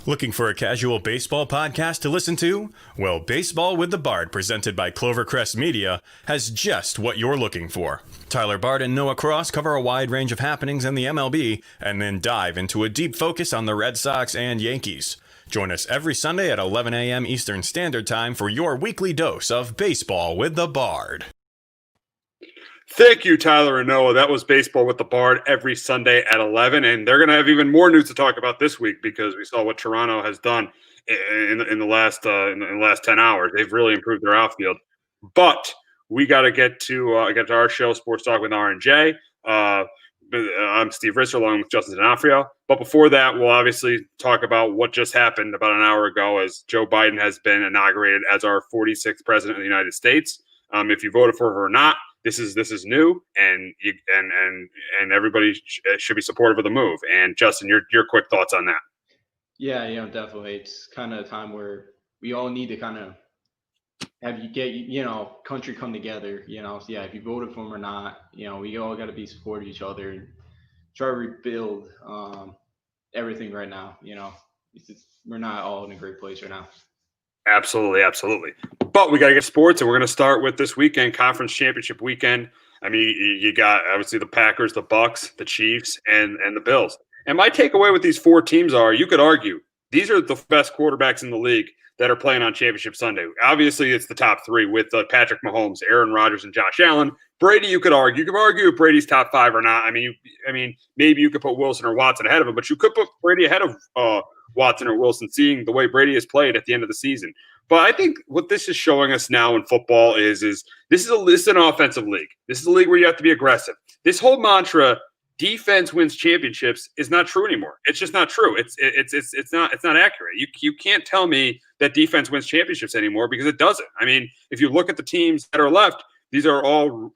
Looking for a casual baseball podcast to listen to? Well, Baseball with the Bard, presented by Clovercrest Media, has just what you're looking for. Tyler Bard and Noah Cross cover a wide range of happenings in the MLB and then dive into a deep focus on the Red Sox and Yankees. Join us every Sunday at 11 a.m. Eastern Standard Time for your weekly dose of Baseball with the Bard. Thank you, Tyler and Noah. That was Baseball with the Bard every Sunday at 11, and they're going to have even more news to talk about this week because we saw what Toronto has done in the last 10 hours. They've really improved their outfield. But we got to get to our show, Sports Talk with R&J. I'm Steve Risser along with Justin D'Onofrio. But before that, we'll obviously talk about what just happened about an hour ago as Joe Biden has been inaugurated as our 46th president of the United States. If you voted for her or not, this is new, and everybody should be supportive of the move. And Justin, your quick thoughts on that? Yeah, definitely. It's kind of a time where we all need to kind of country come together. So if you voted for him or not, we all got to be supportive of each other and try to rebuild everything right now. We're not all in a great place right now. Absolutely. But we got to get sports, and we're going to start with this weekend, conference championship weekend. I mean, you got obviously the Packers, the Bucs, the Chiefs, and the Bills. And my takeaway with these four teams are, you could argue, these are the best quarterbacks in the league that are playing on Championship Sunday. Obviously, it's the top three with Patrick Mahomes, Aaron Rodgers, and Josh Allen. Brady, you could argue if Brady's top five or not. I mean, maybe you could put Wilson or Watson ahead of him, but you could put Brady ahead of Watson or Wilson, seeing the way Brady has played at the end of the season. But I think what this is showing us now in football is this is an offensive league. This is a league where you have to be aggressive. This whole mantra, defense wins championships, is not true anymore. It's just not true. It's not accurate. You can't tell me that defense wins championships anymore because it doesn't. I mean, if you look at the teams that are left, these are all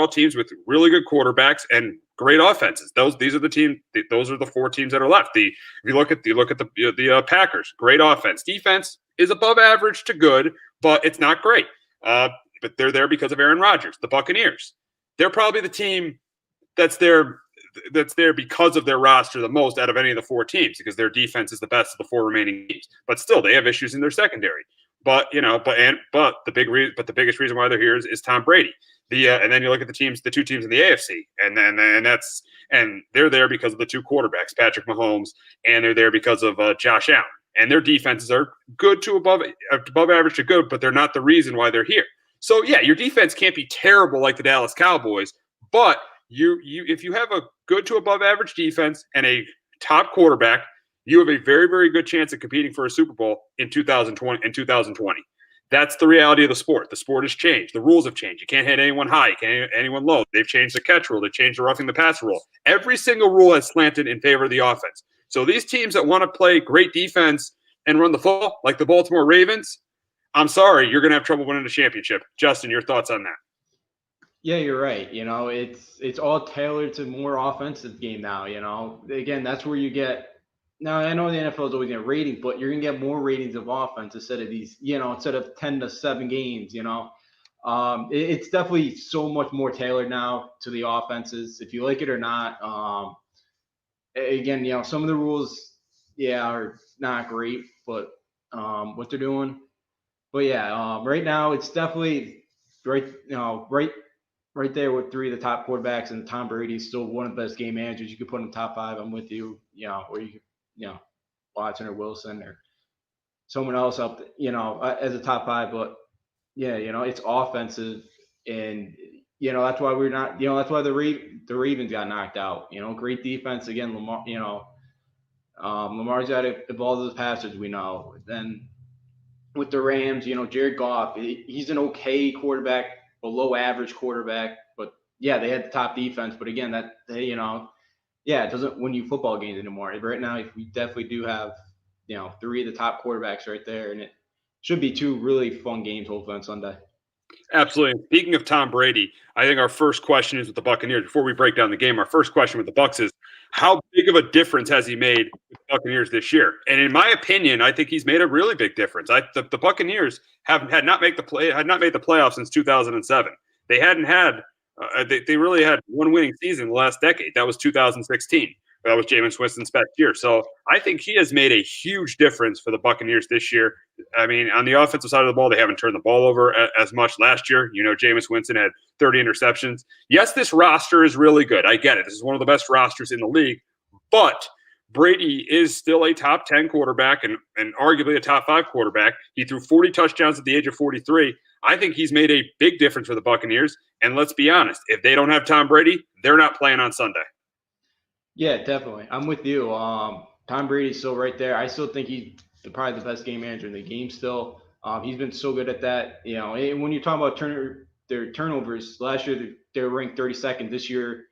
teams with really good quarterbacks and great offenses. These are the team. Those are the four teams that are left. If you look at the Packers, great offense. Defense is above average to good, but it's not great. But they're there because of Aaron Rodgers. The Buccaneers, they're probably the team that's there because of their roster the most out of any of the four teams, because their defense is the best of the four remaining teams. But still, they have issues in their secondary. But the biggest reason why they're here is Tom Brady. And then you look at the two teams in the AFC, and they're there because of the two quarterbacks, Patrick Mahomes, and they're there because of Josh Allen. And their defenses are good to above average to good, but they're not the reason why they're here. So yeah, your defense can't be terrible like the Dallas Cowboys, but if you have a good to above average defense and a top quarterback, you have a very, very good chance of competing for a Super Bowl in 2020. That's the reality of the sport. The sport has changed. The rules have changed. You can't hit anyone high. You can't hit anyone low. They've changed the catch rule. They've changed the roughing the pass rule. Every single rule has slanted in favor of the offense. So these teams that want to play great defense and run the football, like the Baltimore Ravens, I'm sorry, you're going to have trouble winning a championship. Justin, your thoughts on that? Yeah, you're right. It's all tailored to more offensive game now. Again, that's where you get. Now I know the NFL is always going to rating, but you're going to get more ratings of offense instead of these. Instead of 10-7 games. It's definitely so much more tailored now to the offenses, if you like it or not. Again, some of the rules, are not great, but what they're doing. But yeah, right now it's definitely right there with three of the top quarterbacks, and Tom Brady is still one of the best game managers. You could put in the top five. I'm with you. Or you could, Watson or Wilson or someone else up, as a top five. But yeah, it's offensive, and that's why we're not. That's why the Ravens got knocked out. Great defense again. Lamar. Lamar's got to evolve those passers. We know. Then with the Rams, Jared Goff, he's an okay quarterback. Below average quarterback, but yeah, they had the top defense. But again, it doesn't win you football games anymore. Right now, we definitely do have, three of the top quarterbacks right there, and it should be two really fun games hopefully on Sunday. Absolutely. Speaking of Tom Brady, I think our first question is with the Buccaneers. Before we break down the game, our first question with the Bucs is, how big of a difference has he made with the Buccaneers this year? And in my opinion, I think he's made a really big difference. The Buccaneers had not made the playoffs since 2007. They hadn't had they really had one winning season the last decade. That was 2016. That was Jameis Winston's best year. So I think he has made a huge difference for the Buccaneers this year. I mean, on the offensive side of the ball, they haven't turned the ball over as much last year. You know, Jameis Winston had 30 interceptions. Yes, this roster is really good. I get it. This is one of the best rosters in the league. But Brady is still a top 10 quarterback and arguably a top 5 quarterback. He threw 40 touchdowns at the age of 43. I think he's made a big difference for the Buccaneers. And let's be honest, if they don't have Tom Brady, they're not playing on Sunday. Yeah, definitely. I'm with you. Tom Brady's still right there. I still think he's probably the best game manager in the game still. He's been so good at that. You know, and when you're talking about their turnovers, last year they were ranked 32nd. This year,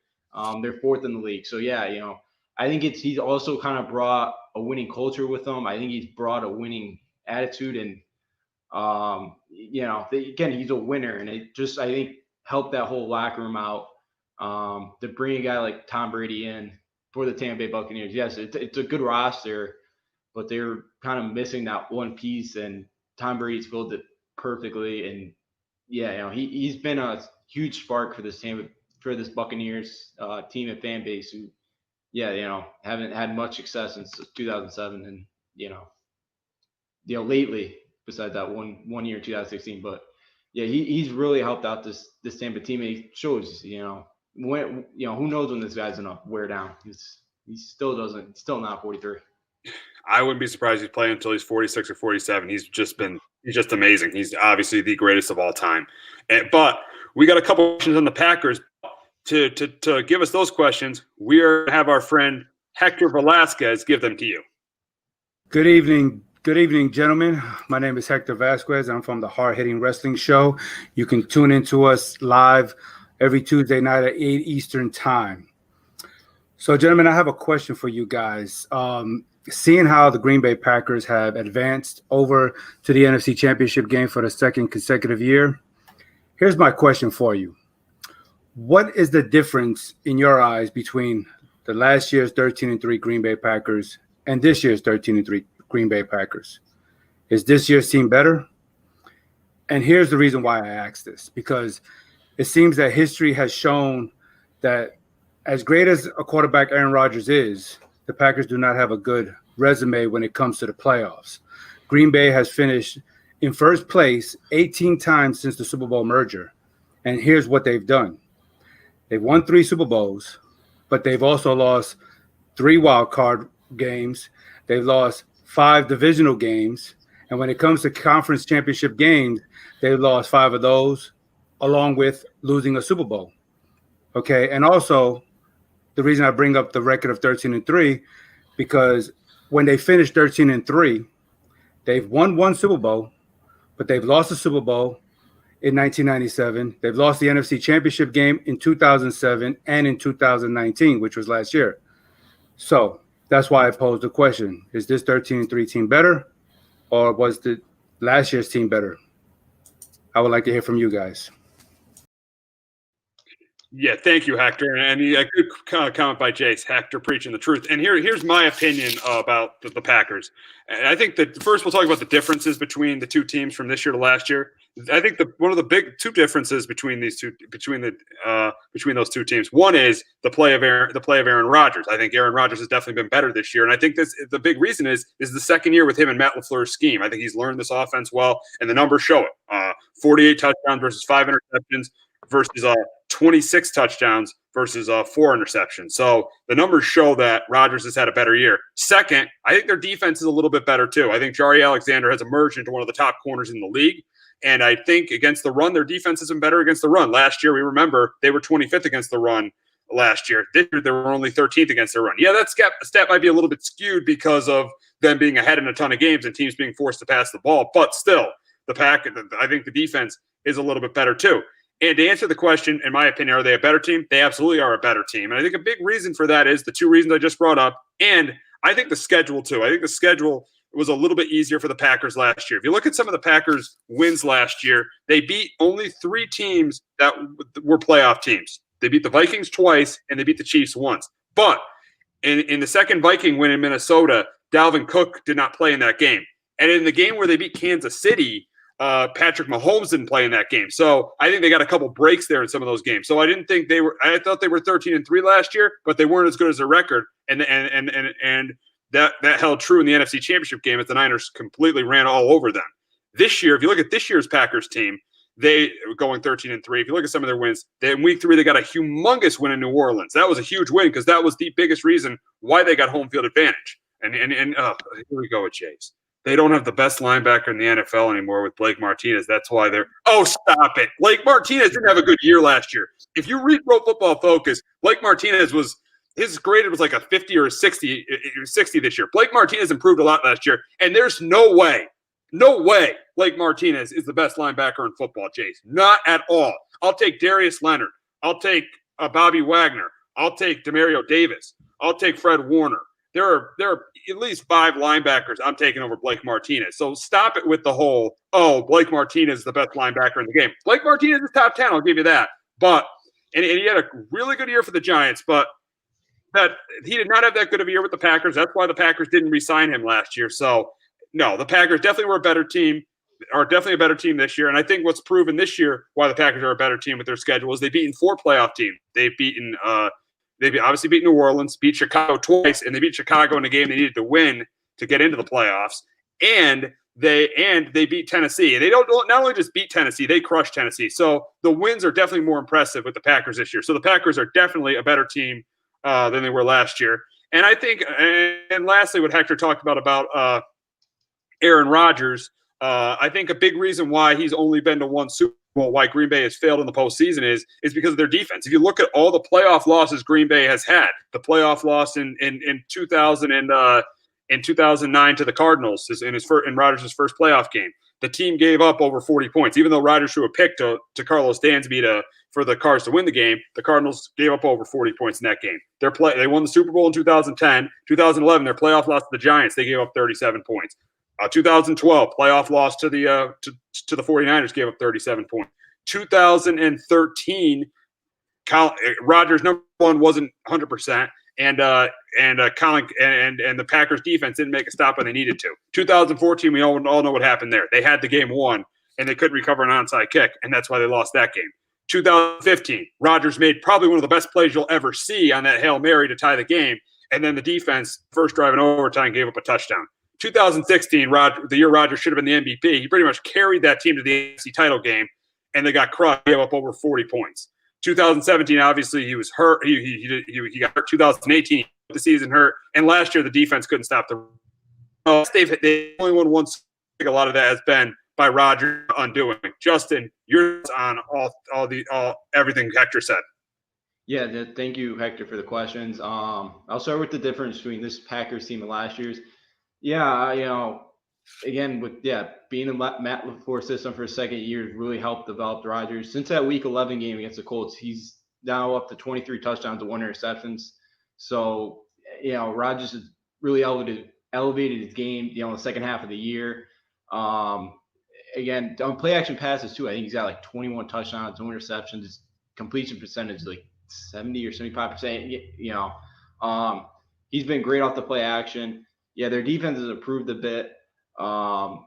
they're 4th in the league. So, yeah, you know, I think he's also kind of brought a winning culture with him. I think he's brought a winning attitude. And, you know, again, he's a winner. And it just, I think, helped that whole locker room out to bring a guy like Tom Brady in for the Tampa Bay Buccaneers. Yes, it's a good roster, but they're kind of missing that one piece, and Tom Brady's filled it perfectly. And yeah, you know, he's been a huge spark for this Buccaneers team and fan base who, yeah, you know, haven't had much success since 2007, and you know, lately besides that one year in 2016. But yeah, he's really helped out this Tampa team. And he shows, you know, when, you know, who knows when this guy's gonna wear down. He still not 43. I wouldn't be surprised he's playing until he's 46 or 47. He's just amazing. He's obviously the greatest of all time. But we got a couple questions on the Packers. To give us those questions, we have our friend Hector Velasquez give them to you. Good evening, gentlemen. My name is Hector Vasquez. I'm from the Hard Hitting Wrestling Show. You can tune into us live every Tuesday night at 8 Eastern Time. So, gentlemen, I have a question for you guys. Seeing how the Green Bay Packers have advanced over to the NFC Championship game for the second consecutive year, here's my question for you. What is the difference in your eyes between the last year's 13-3 Green Bay Packers and this year's 13-3 Green Bay Packers? Is this year's team better? And here's the reason why I ask this, because it seems that history has shown that as great as a quarterback Aaron Rodgers is, the Packers do not have a good resume when it comes to the playoffs. Green Bay has finished in first place 18 times since the Super Bowl merger. And here's what they've done. They've won 3 Super Bowls, but they've also lost 3 wild card games. They've lost 5 divisional games. And when it comes to conference championship games, they've lost 5 of those, along with losing a Super Bowl. Okay. And also, the reason I bring up the record of 13-3, because when they finished 13-3, they've won 1 Super Bowl, but they've lost a Super Bowl in 1997. They've lost the NFC Championship game in 2007 and in 2019, which was last year. So that's why I posed the question. Is this 13-3 team better, or was the last year's team better? I would like to hear from you guys. Yeah, thank you, Hector. And a good comment by Jace. Hector preaching the truth. And here's my opinion about the Packers. And I think that first we'll talk about the differences between the two teams from this year to last year. I think one of the big 2 differences between those two teams. One is the play of Aaron Rodgers. I think Aaron Rodgers has definitely been better this year, and I think the big reason is the second year with him and Matt LaFleur's scheme. I think he's learned this offense well, and the numbers show it. 48 touchdowns versus 5 interceptions versus 26 touchdowns versus 4 interceptions. So the numbers show that Rodgers has had a better year. Second, I think their defense is a little bit better too. I think Jari Alexander has emerged into one of the top corners in the league. And I think against the run, their defense has been better against the run. Last year, we remember they were 25th against the run last year. This year, they were only 13th against the run. Yeah, that stat might be a little bit skewed because of them being ahead in a ton of games and teams being forced to pass the ball. But still, I think the defense is a little bit better too. And to answer the question, in my opinion, are they a better team? They absolutely are a better team. And I think a big reason for that is the 2 reasons I just brought up. And I think the schedule too. I think the schedule was a little bit easier for the Packers last year. If you look at some of the Packers' wins last year, they beat only 3 teams that were playoff teams. They beat the Vikings twice, and they beat the Chiefs once. But in the second Viking win in Minnesota, Dalvin Cook did not play in that game. And in the game where they beat Kansas City, Patrick Mahomes didn't play in that game. So I think they got a couple breaks there in some of those games. So I thought they were 13-3 last year, but they weren't as good as their record. And that held true in the NFC Championship game as the Niners completely ran all over them. This year, if you look at this year's Packers team, they were going 13-3. If you look at some of their wins, in week 3, they got a humongous win in New Orleans. That was a huge win because that was the biggest reason why they got home field advantage. And here we go with Jays. They don't have the best linebacker in the NFL anymore with Blake Martinez. That's why they're – oh, stop it. Blake Martinez didn't have a good year last year. If you read Pro Football Focus, Blake Martinez was – his grade was like a 50 or a 60 this year. Blake Martinez improved a lot last year, and there's no way Blake Martinez is the best linebacker in football, Jace. Not at all. I'll take Darius Leonard. I'll take Bobby Wagner. I'll take Demario Davis. I'll take Fred Warner. There are at least 5 linebackers I'm taking over Blake Martinez. So stop it with the whole, Blake Martinez is the best linebacker in the game. Blake Martinez is top 10, I'll give you that. But and he had a really good year for the Giants, but that he did not have that good of a year with the Packers. That's why the Packers didn't re-sign him last year. So no, the Packers definitely were a better team, are definitely a better team this year. And I think what's proven this year why the Packers are a better team with their schedule is they've beaten 4 playoff teams. They've obviously beat New Orleans, beat Chicago twice, and they beat Chicago in a game they needed to win to get into the playoffs. And they beat Tennessee. And they don't not only just beat Tennessee, they crushed Tennessee. So the wins are definitely more impressive with the Packers this year. So the Packers are definitely a better team than they were last year. And I think, and lastly, what Hector talked about Aaron Rodgers, I think a big reason why he's only been to 1 Super Bowl, why Green Bay has failed in the postseason is because of their defense. If you look at all the playoff losses Green Bay has had, the playoff loss in 2000 and in 2009 to the Cardinals in Rodgers' first playoff game, the team gave up over 40 points. Even though Rodgers threw a pick to Carlos Dansby for the Cards to win the game, the Cardinals gave up over 40 points in that game. They won the Super Bowl in 2010. 2011, their playoff loss to the Giants, they gave up 37 points. 2012 playoff loss to the 49ers, gave up 37 points. 2013, Rodgers number 1 wasn't 100%, and the Packers defense didn't make a stop when they needed to. 2014, we all know what happened there. They had the game won, and they couldn't recover an onside kick, and that's why they lost that game. 2015, Rodgers made probably one of the best plays you'll ever see on that Hail Mary to tie the game, and then the defense, first drive in overtime, gave up a touchdown. 2016, the year Rodgers should have been the MVP, he pretty much carried that team to the AFC title game, and they got crushed, gave up over 40 points. 2017, obviously, he was hurt. He got hurt. 2018, the season hurt, and last year the defense couldn't stop the. They only won once. I think a lot of that has been by Rodgers undoing. Justin, you're on everything Hector said. Yeah, thank you, Hector, for the questions. I'll start with the difference between this Packers team and last year's. Yeah, again, being in Matt LaFleur's system for a second year really helped develop Rodgers. Since that Week 11 game against the Colts, he's now up to 23 touchdowns and 1 interceptions. So, Rodgers has really elevated his game, in the second half of the year. Again, on play action passes too, I think he's got like 21 touchdowns, 2 interceptions. His completion percentage is like 70 or 75%. He's been great off the play action. Yeah, their defense has improved a bit. And,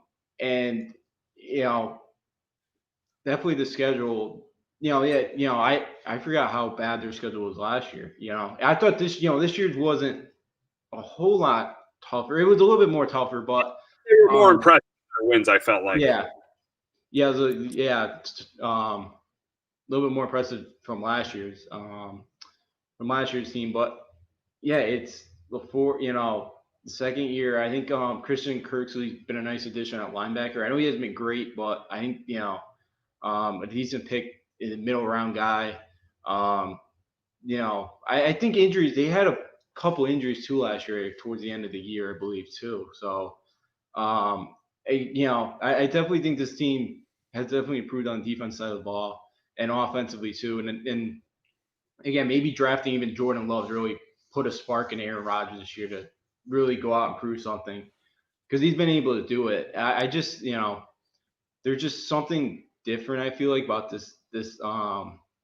definitely the schedule, I forgot how bad their schedule was last year. I thought this year's wasn't a whole lot tougher. It was a little bit more tougher, but they were more impressive with their wins, I felt like. Yeah. Yeah. A little bit more impressive from last year's team. But yeah, it's before, the second year, I think Christian Kirksey's been a nice addition at linebacker. I know he hasn't been great, but I think, a decent pick in the middle round guy. I think injuries, they had a couple injuries too last year towards the end of the year, I believe, too. So, I definitely think this team has definitely improved on the defense side of the ball and offensively too. And again, maybe drafting even Jordan Love really put a spark in Aaron Rodgers this year to really go out and prove something, because he's been able to do it. I just, there's just something different, I feel like, about this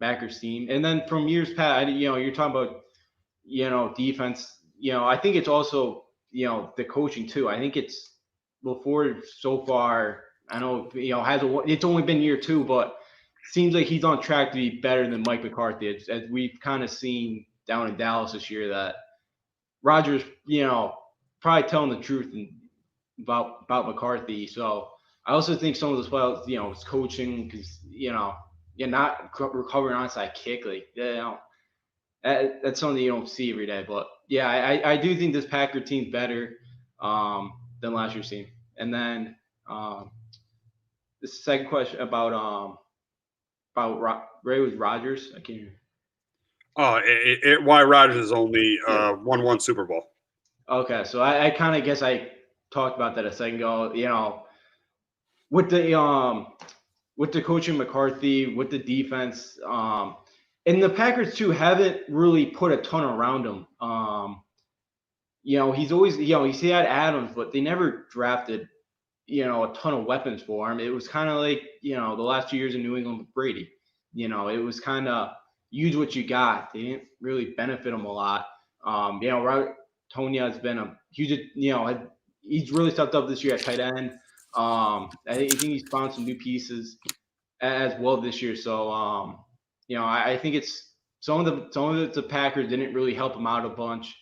Packers team. And then from years past, you're talking about, defense, I think it's also, the coaching too. I think it's before so far, I know, it's only been year 2, but seems like he's on track to be better than Mike McCarthy. As we've kind of seen down in Dallas this year, that Rodgers, probably telling the truth about McCarthy. So I also think some of this, his coaching, because you're not recovering onside kick, that's something you don't see every day. But yeah, I do think this Packer team's better than last year's team. And then the second question about Ray with Rodgers. I can't hear. Why Rodgers is only won one Super Bowl. Okay, so I kind of guess I talked about that a second ago. With the coaching McCarthy, with the defense, and the Packers too haven't really put a ton around him. He's always, he had Adams, but they never drafted, a ton of weapons for him. It was kind of like, the last 2 years in New England with Brady. It was kind of use what you got. They didn't really benefit him a lot. Robert Tonya has been a huge, he's really stepped up this year at tight end. I think he's found some new pieces as well this year. So, I think it's some of the Packers didn't really help him out a bunch.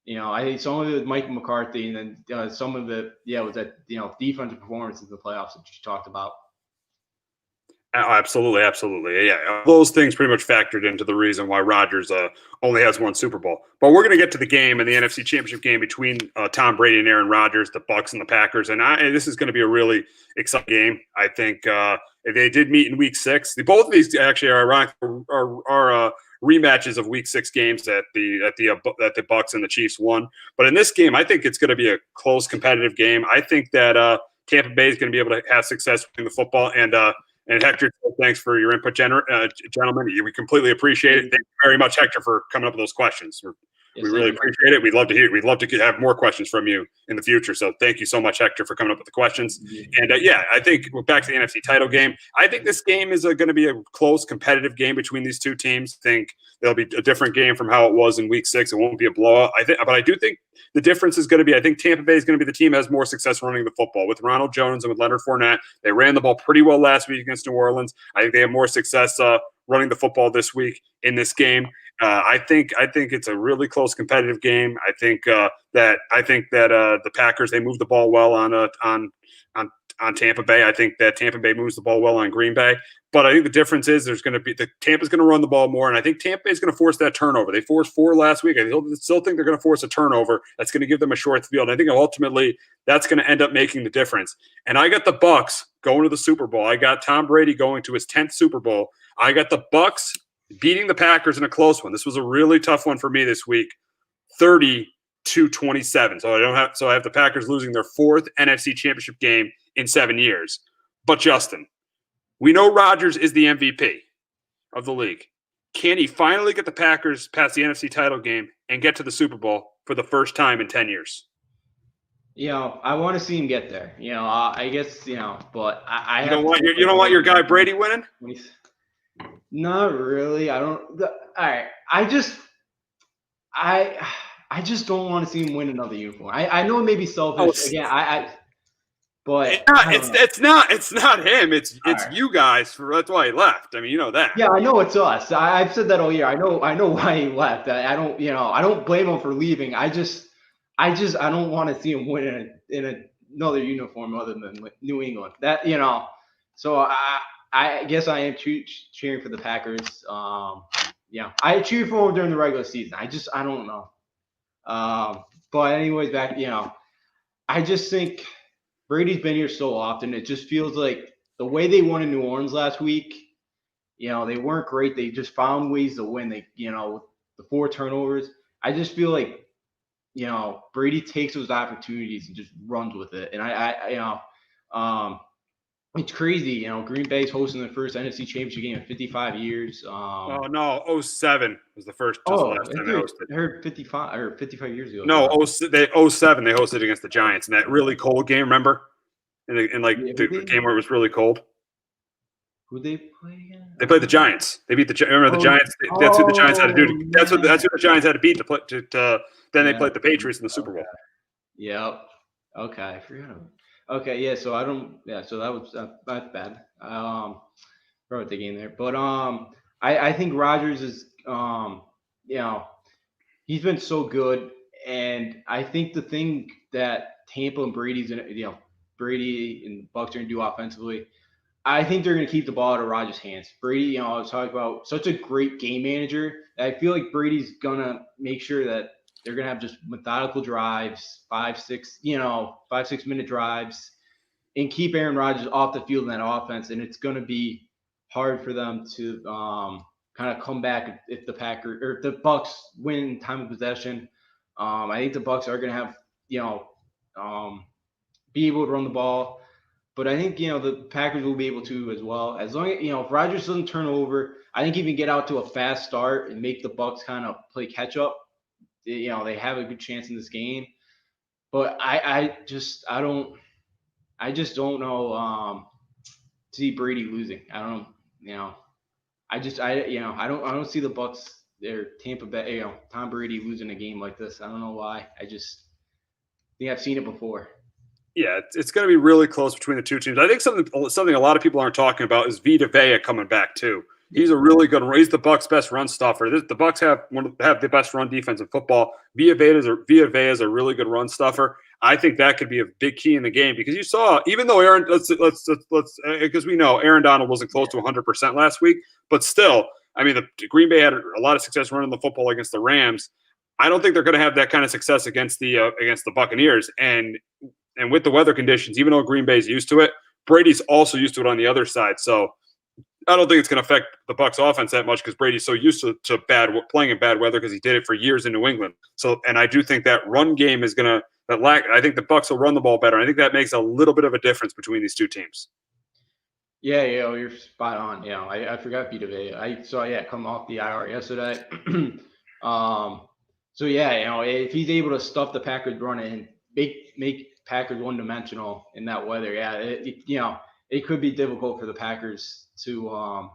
I think some of it was Mike McCarthy, and then some of it, was that defensive performance in the playoffs that you talked about. Absolutely. Yeah, those things pretty much factored into the reason why Rodgers only has one Super Bowl. But we're going to get to the game and the NFC Championship game between Tom Brady and Aaron Rodgers, the Bucs and the Packers, and this is going to be a really exciting game. I think they did meet in Week 6. Both of these actually are ironic, are rematches of Week 6 games that the Bucs and the Chiefs won. But in this game, I think it's going to be a close, competitive game. I think that Tampa Bay is going to be able to have success winning the football. And Hector, thanks for your input, gentlemen. We completely appreciate it. Thank you very much, Hector, for coming up with those questions. We really appreciate it. We'd love to hear. We'd love to have more questions from you in the future. So thank you so much, Hector, for coming up with the questions. And I think we're back to the NFC title game. I think this game is going to be a close, competitive game between these two teams. I think there'll be a different game from how it was in Week 6. It won't be a blowout. But I do think the difference is going to be, I think Tampa Bay is going to be the team that has more success running the football. With Ronald Jones and with Leonard Fournette, they ran the ball pretty well last week against New Orleans. I think they have more success running the football this week in this game. I think it's a really close, competitive game. I think that the Packers, they move the ball well on Tampa Bay. I think that Tampa Bay moves the ball well on Green Bay. But I think the difference is Tampa's going to run the ball more, and I think Tampa is going to force that turnover. They forced 4 last week. I still think they're going to force a turnover. That's going to give them a short field. I think ultimately that's going to end up making the difference. And I got the Bucs going to the Super Bowl. I got Tom Brady going to his 10th Super Bowl. I got the Bucs beating the Packers in a close one. This was a really tough one for me this week, 30-27. So I have the Packers losing their 4th NFC Championship game in 7 years. But Justin, we know Rodgers is the MVP of the league. Can he finally get the Packers past the NFC title game and get to the Super Bowl for the first time in 10 years? I want to see him get there. I guess, but I you don't want your guy Brady winning? Not really. I don't. All right. I just don't want to see him win another uniform. I know it may be selfish. Again, but it's not him. It's right. You guys. That's why he left. I mean, you know that. Yeah, I know it's us. I've said that all year. I know why he left. I don't blame him for leaving. I don't want to see him win in another uniform other than New England. So I guess I am cheering for the Packers. I cheer for them during the regular season. I don't know. But anyways, back. I just think Brady's been here so often. It just feels like the way they won in New Orleans last week. They weren't great. They just found ways to win. They, with the 4 turnovers. I just feel like, Brady takes those opportunities and just runs with it. And it's crazy. Green Bay's hosting the first NFC Championship game in 55 years. No, 07 was the first. Last time they hosted. I heard 55 years ago. No, 07 they hosted against the Giants in that really cold game. Remember, the game where it was really cold. Who they play again? They played the Giants. They beat the Giants. That's who the Giants had to do. That's who the Giants had to beat to then they played the Patriots in the Super Bowl. Yep. Okay, I forgot. Okay, yeah. So I don't. Yeah. So that's bad. Wrote the game there, but I think Rodgers is you know, he's been so good, and I think the thing that Tampa and Brady's gonna, Brady and Bucs are gonna do offensively, I think they're going to keep the ball out of Rodgers' hands. Brady, I was talking about such a great game manager. I feel like Brady's going to make sure that they're going to have just methodical drives, 5-6 minute drives, and keep Aaron Rodgers off the field in that offense. And it's going to be hard for them to kind of come back if the Packers or if the Bucs win time of possession. I think the Bucs are going to have, be able to run the ball. But I think the Packers will be able to as well. As long as if Rodgers doesn't turn over, I think he can get out to a fast start and make the Bucs kind of play catch up. They have a good chance in this game. But I just don't know see Brady losing. I don't I don't see the Bucs their Tampa Bay Tom Brady losing a game like this. I don't know why. I just think I've seen it before. Yeah, it's going to be really close between the two teams. I think something a lot of people aren't talking about is Vita Vea coming back too. He's a really good. He's the Bucs' best run stuffer. The Bucs have the best run defense in football. Vita Vea is a really good run stuffer. I think that could be a big key in the game because you saw, even though let's because we know Aaron Donald wasn't close to 100% last week, but still, I mean, the Green Bay had a lot of success running the football against the Rams. I don't think they're going to have that kind of success against the Buccaneers. And with the weather conditions, even though Green Bay's used to it, Brady's also used to it on the other side. So I don't think it's going to affect the Bucs offense that much because Brady's so used to playing in bad weather because he did it for years in New England. So, and I do think that run game is going to I think the Bucs will run the ball better. I think that makes a little bit of a difference between these two teams. Yeah, you're spot on. I forgot Vita Vea. I saw come off the IR yesterday. So if he's able to stuff the Packers run and make Packers one-dimensional in that weather, it could be difficult for the Packers to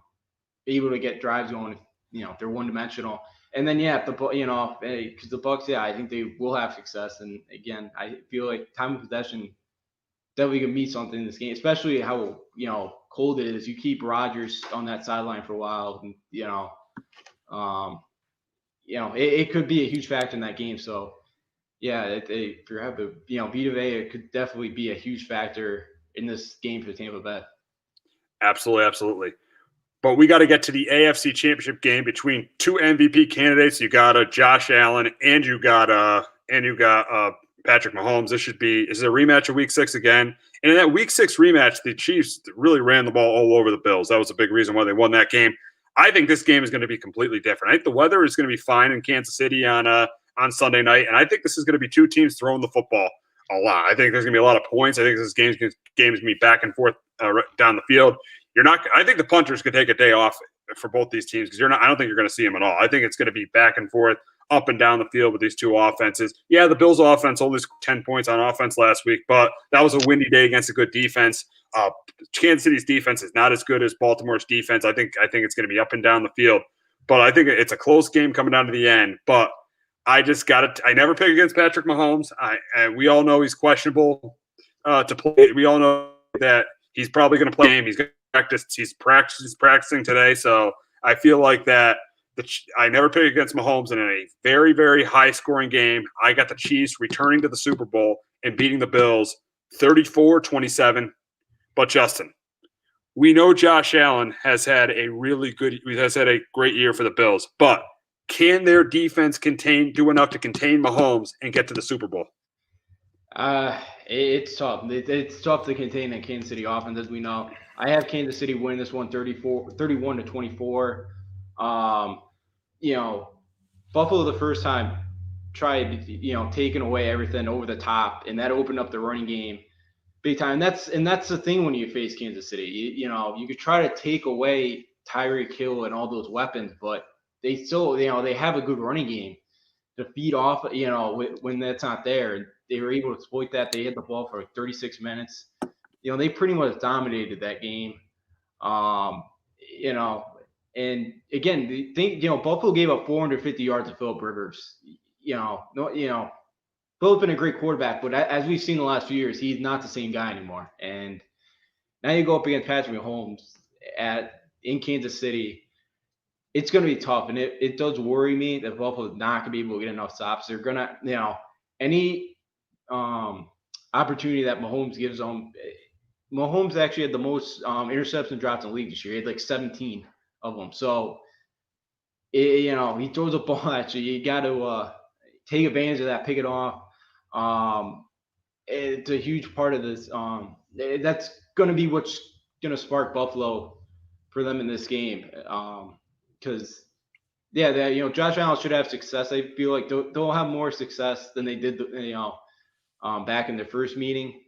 be able to get drives going if they're one-dimensional. And then because the Bucs, I think they will have success. And again, I feel like time of possession definitely can mean something in this game, especially how cold it is. You keep Rodgers on that sideline for a while, and it could be a huge factor in that game. So if you have Vita Vea, it could definitely be a huge factor in this game for Tampa Bay. Absolutely. But we got to get to the AFC Championship game between two MVP candidates. You got Josh Allen and you got Patrick Mahomes. This is a rematch of Week 6 again. And in that Week 6 rematch, the Chiefs really ran the ball all over the Bills. That was a big reason why they won that game. I think this game is going to be completely different. I think the weather is going to be fine in Kansas City on Sunday night, and I think this is going to be two teams throwing the football a lot. I think there's going to be a lot of points. I think this game's going to be back and forth down the field. I think the punters could take a day off for both these teams because I don't think you're going to see them at all. I think it's going to be back and forth, up and down the field with these two offenses. Yeah, the Bills' offense only scored 10 points on offense last week, but that was a windy day against a good defense. Kansas City's defense is not as good as Baltimore's defense. I think it's going to be up and down the field, but I think it's a close game coming down to the end. But I never pick against Patrick Mahomes. We all know he's questionable to play. We all know that he's probably going to play him. He's going to practice. He's practicing today. So I feel like that. I never pick against Mahomes in a very, very high-scoring game. I got the Chiefs returning to the Super Bowl and beating the Bills 34-27. But Justin, we know Josh Allen has had a great year for the Bills. But can their defense do enough to contain Mahomes and get to the Super Bowl? It's tough. It's tough to contain the Kansas City offense, as we know. I have Kansas City winning this one 31-24. Buffalo the first time tried, taking away everything over the top, and that opened up the running game big time. And that's the thing when you face Kansas City. You could try to take away Tyreek Hill and all those weapons, but they still, they have a good running game to feed off, when that's not there. They were able to exploit that. They had the ball for 36 minutes. They pretty much dominated that game. And again, Buffalo gave up 450 yards to Philip Rivers. Phil's been a great quarterback, but as we've seen the last few years, he's not the same guy anymore. And now you go up against Patrick Mahomes in Kansas City. It's going to be tough, and it does worry me that Buffalo's not going to be able to get enough stops. They're going to, any opportunity that Mahomes gives them. Mahomes actually had the most interception drops in the league this year. He had like 17 of them. So, he throws a ball at you. You got to take advantage of that, pick it off. It's a huge part of this. That's going to be what's going to spark Buffalo for them in this game. Because, Josh Allen should have success. I feel like they'll have more success than they did, back in their first meeting.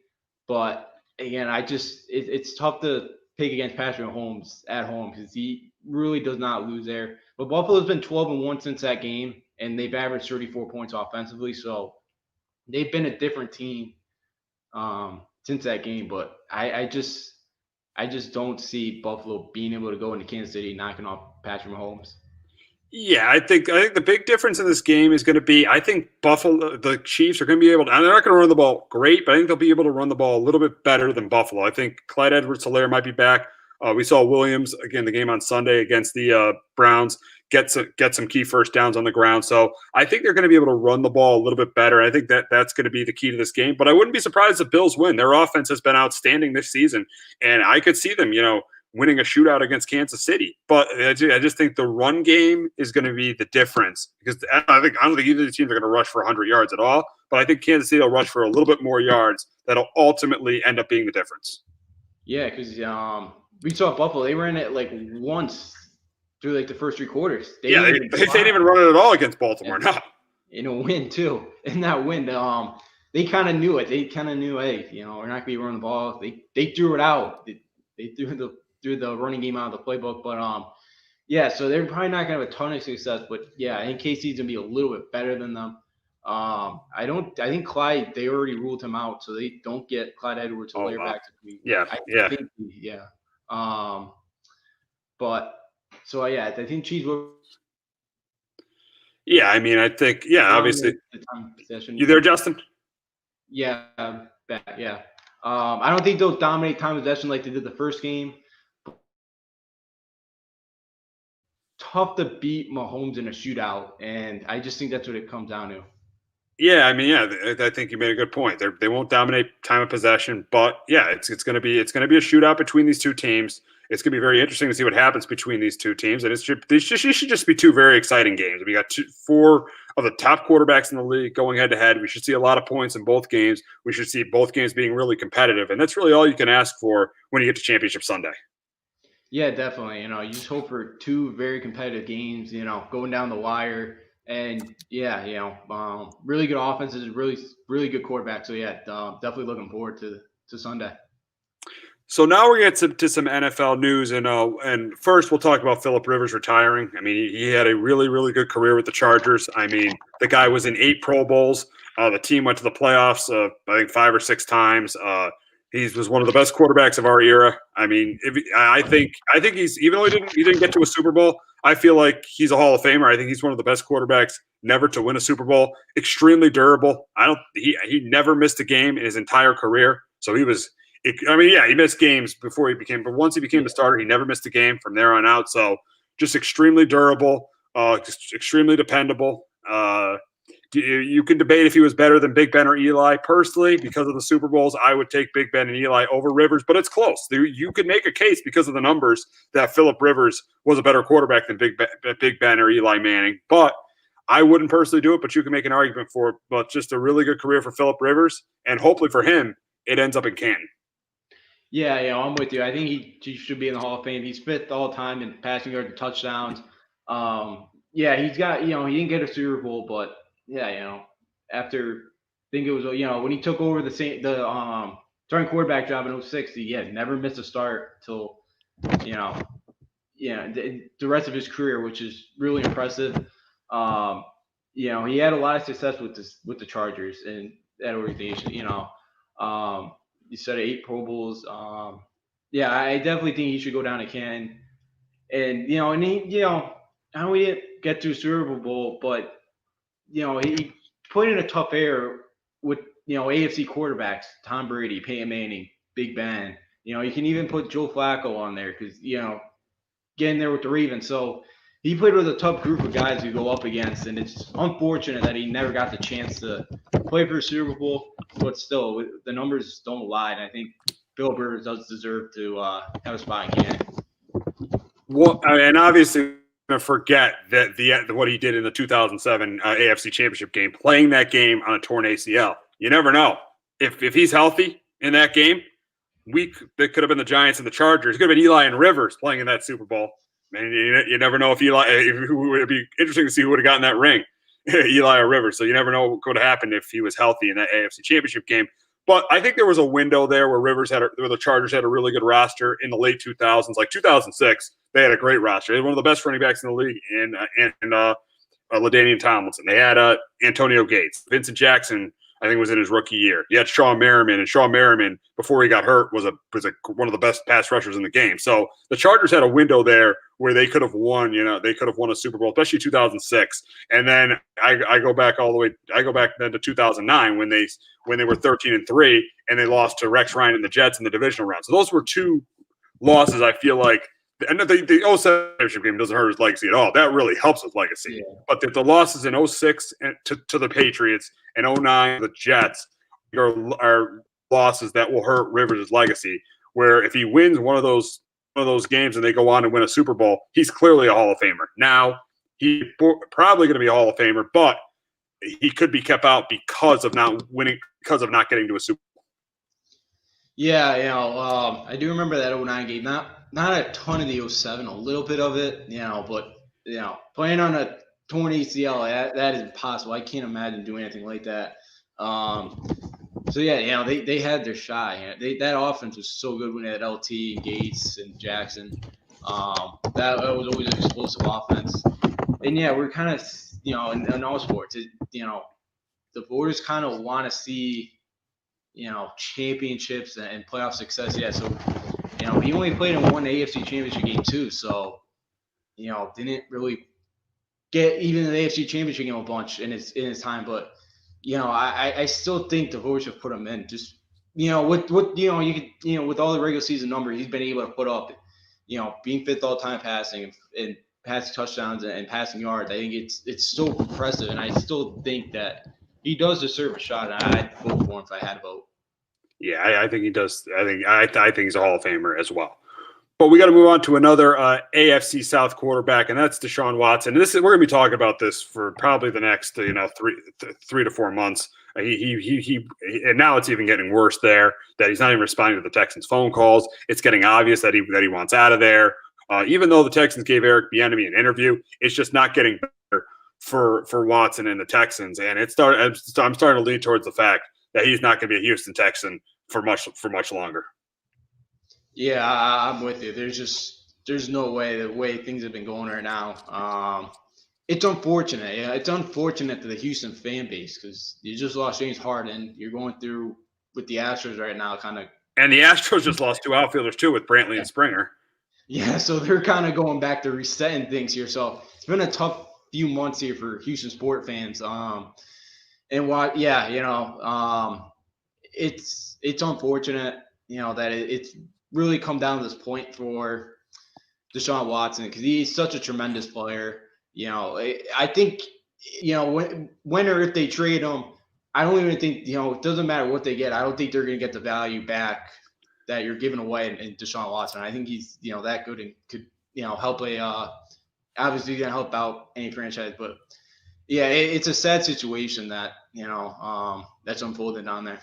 But again, it's tough to pick against Patrick Mahomes at home because he really does not lose there. But Buffalo's been 12-1 since that game, and they've averaged 34 points offensively. So they've been a different team since that game. But I just don't see Buffalo being able to go into Kansas City knocking off Patrick Mahomes. Yeah, I think the big difference in this game is going to be, I think the Chiefs are going to be able to, and they're not going to run the ball great, but I think they'll be able to run the ball a little bit better than Buffalo. I think Clyde Edwards-Helaire might be back. We saw Williams, again, the game on Sunday against the Browns, get some key first downs on the ground. So I think they're going to be able to run the ball a little bit better. I think that's going to be the key to this game. But I wouldn't be surprised if Bills win. Their offense has been outstanding this season, and I could see them, winning a shootout against Kansas City. But I just think the run game is going to be the difference because I don't think either of the teams are going to rush for 100 yards at all. But I think Kansas City will rush for a little bit more yards. That'll ultimately end up being the difference. Yeah, because we saw Buffalo. They ran it like once through like the first three quarters. They didn't even run it at all against Baltimore. No. In a win too. In that win, they kind of knew it. They kind of knew, hey, we're not going to be running the ball. They threw it out. They threw the running game out of the playbook. But so they're probably not going to have a ton of success. But yeah, I think KC's going to be a little bit better than them. I think Clyde, they already ruled him out, so they don't get Clyde Edwards-Helaire back to me. I think Chiefs will. Yeah, I mean, I think, obviously. You there, Justin? Yeah, back, yeah. I don't think they'll dominate time possession like they did the first game. Tough to beat Mahomes in a shootout, and I just think that's what it comes down to. Yeah, I mean, I think you made a good point. They won't dominate time of possession, but it's going to be a shootout between these two teams. It's going to be very interesting to see what happens between these two teams, and it should just be two very exciting games. We got four of the top quarterbacks in the league going head to head. We should see a lot of points in both games. We should see both games being really competitive, and that's really all you can ask for when you get to Championship Sunday. Yeah, definitely. You just hope for two very competitive games. Going down the wire. And really good offenses, really, really good quarterback. So definitely looking forward to Sunday. So now we're getting to some NFL news, and first we'll talk about Phillip Rivers retiring. I mean, he had a really, really good career with the Chargers. I mean, the guy was in 8 Pro Bowls. The team went to the playoffs, I think 5 or 6 times. He was one of the best quarterbacks of our era. I mean, I think he's, even though he didn't get to a Super Bowl, I feel like he's a Hall of Famer. I think he's one of the best quarterbacks never to win a Super Bowl. Extremely durable. He never missed a game in his entire career. So he missed games before he became, but once he became the starter, he never missed a game from there on out. So just extremely durable, just extremely dependable. You can debate if he was better than Big Ben or Eli. Personally, because of the Super Bowls, I would take Big Ben and Eli over Rivers, but it's close. You could make a case because of the numbers that Phillip Rivers was a better quarterback than Big Ben or Eli Manning. But I wouldn't personally do it, but you can make an argument for it. But just a really good career for Phillip Rivers, and hopefully for him, it ends up in Canton. Yeah, I'm with you. I think he should be in the Hall of Fame. He's 5th all time in passing yards and touchdowns. He's got, he didn't get a Super Bowl, but after, I think it was, when he took over the starting quarterback job in 2006, he had never missed a start till, the rest of his career, which is really impressive. He had a lot of success with the Chargers and that organization. You said 8 Pro Bowls. I definitely think he should go down to Canton. And he, I know we didn't get to Super Bowl, but he put in a tough era with, AFC quarterbacks, Tom Brady, Peyton Manning, Big Ben, you can even put Joe Flacco on there because, getting there with the Ravens. So he played with a tough group of guys to go up against, and it's unfortunate that he never got the chance to play for a Super Bowl. But still, the numbers don't lie, and I think Bill Burr does deserve to have a spot in Canton. Well, and obviously, going to forget that what he did in the 2007 AFC Championship game, playing that game on a torn ACL. You never know if he's healthy in that game. That could have been the Giants and the Chargers. It could have been Eli and Rivers playing in that Super Bowl. And you never know if Eli. It would be interesting to see who would have gotten that ring, Eli or Rivers. So you never know what could have happened if he was healthy in that AFC Championship game. But I think there was a window there where where the Chargers had a really good roster in the late 2000s, like 2006. They had a great roster. They had one of the best running backs in the league, and LaDainian Tomlinson. They had Antonio Gates, Vincent Jackson. I think was in his rookie year. You had Shawn Merriman, and Shawn Merriman, before he got hurt, was one of the best pass rushers in the game. So the Chargers had a window there where they could have won. They could have won a Super Bowl, especially 2006. And then I go back all the way. I go back then to 2009 when they were 13-3 and they lost to Rex Ryan and the Jets in the divisional round. So those were two losses. I feel like. And the 07 game doesn't hurt his legacy at all. That really helps his legacy. Yeah. But the losses in 06 to the Patriots and 09 the Jets are losses that will hurt Rivers' legacy. Where if he wins one of those games and they go on to win a Super Bowl, he's clearly a Hall of Famer. Now he's probably going to be a Hall of Famer, but he could be kept out because of not winning, because of not getting to a Super Bowl. Yeah, I do remember that 09 game. Not a ton of the 07, a little bit of it, but playing on a torn ACL, that is impossible. I can't imagine doing anything like that. So yeah, they had their shot. That offense was so good when they had LT, Gates, and Jackson. That was always an explosive offense. And yeah, we're kind of in all sports, the voters kind of want to see championships and playoff success. Yeah, so. He only played in one AFC Championship game too, so didn't really get even the AFC Championship game a bunch in his time. But I still think the voters should put him in. Just with with all the regular season numbers he's been able to put up, being fifth all time passing and passing touchdowns and passing yards. I think it's so impressive, and I still think that he does deserve a shot. And I'd vote for him if I had a vote. Yeah, I think he does. I think he's a Hall of Famer as well. But we got to move on to another AFC South quarterback, and that's Deshaun Watson. We're going to be talking about this for probably the next 3 to 4 months. He and now it's even getting worse there that he's not even responding to the Texans' phone calls. It's getting obvious that he wants out of there. Even though the Texans gave Eric Bieniemy an interview, it's just not getting better for Watson and the Texans. And I'm starting to lean towards the fact that he's not going to be a Houston Texan for much longer. Yeah, I'm with you. There's no way the way things have been going right now. It's unfortunate. Yeah, it's unfortunate to the Houston fan base because you just lost James Harden. You're going through with the Astros right now, kind of. And the Astros just lost 2 outfielders too with Brantley and Springer. Yeah, so they're kind of going back to resetting things here. So it's been a tough few months here for Houston sport fans. And what, it's unfortunate, that it's really come down to this point for Deshaun Watson because he's such a tremendous player. I think, when or if they trade him, I don't even think, it doesn't matter what they get. I don't think they're going to get the value back that you're giving away in Deshaun Watson. I think he's, that good and could, help obviously going to help out any franchise. But, yeah, it's a sad situation that, that's unfolding down there.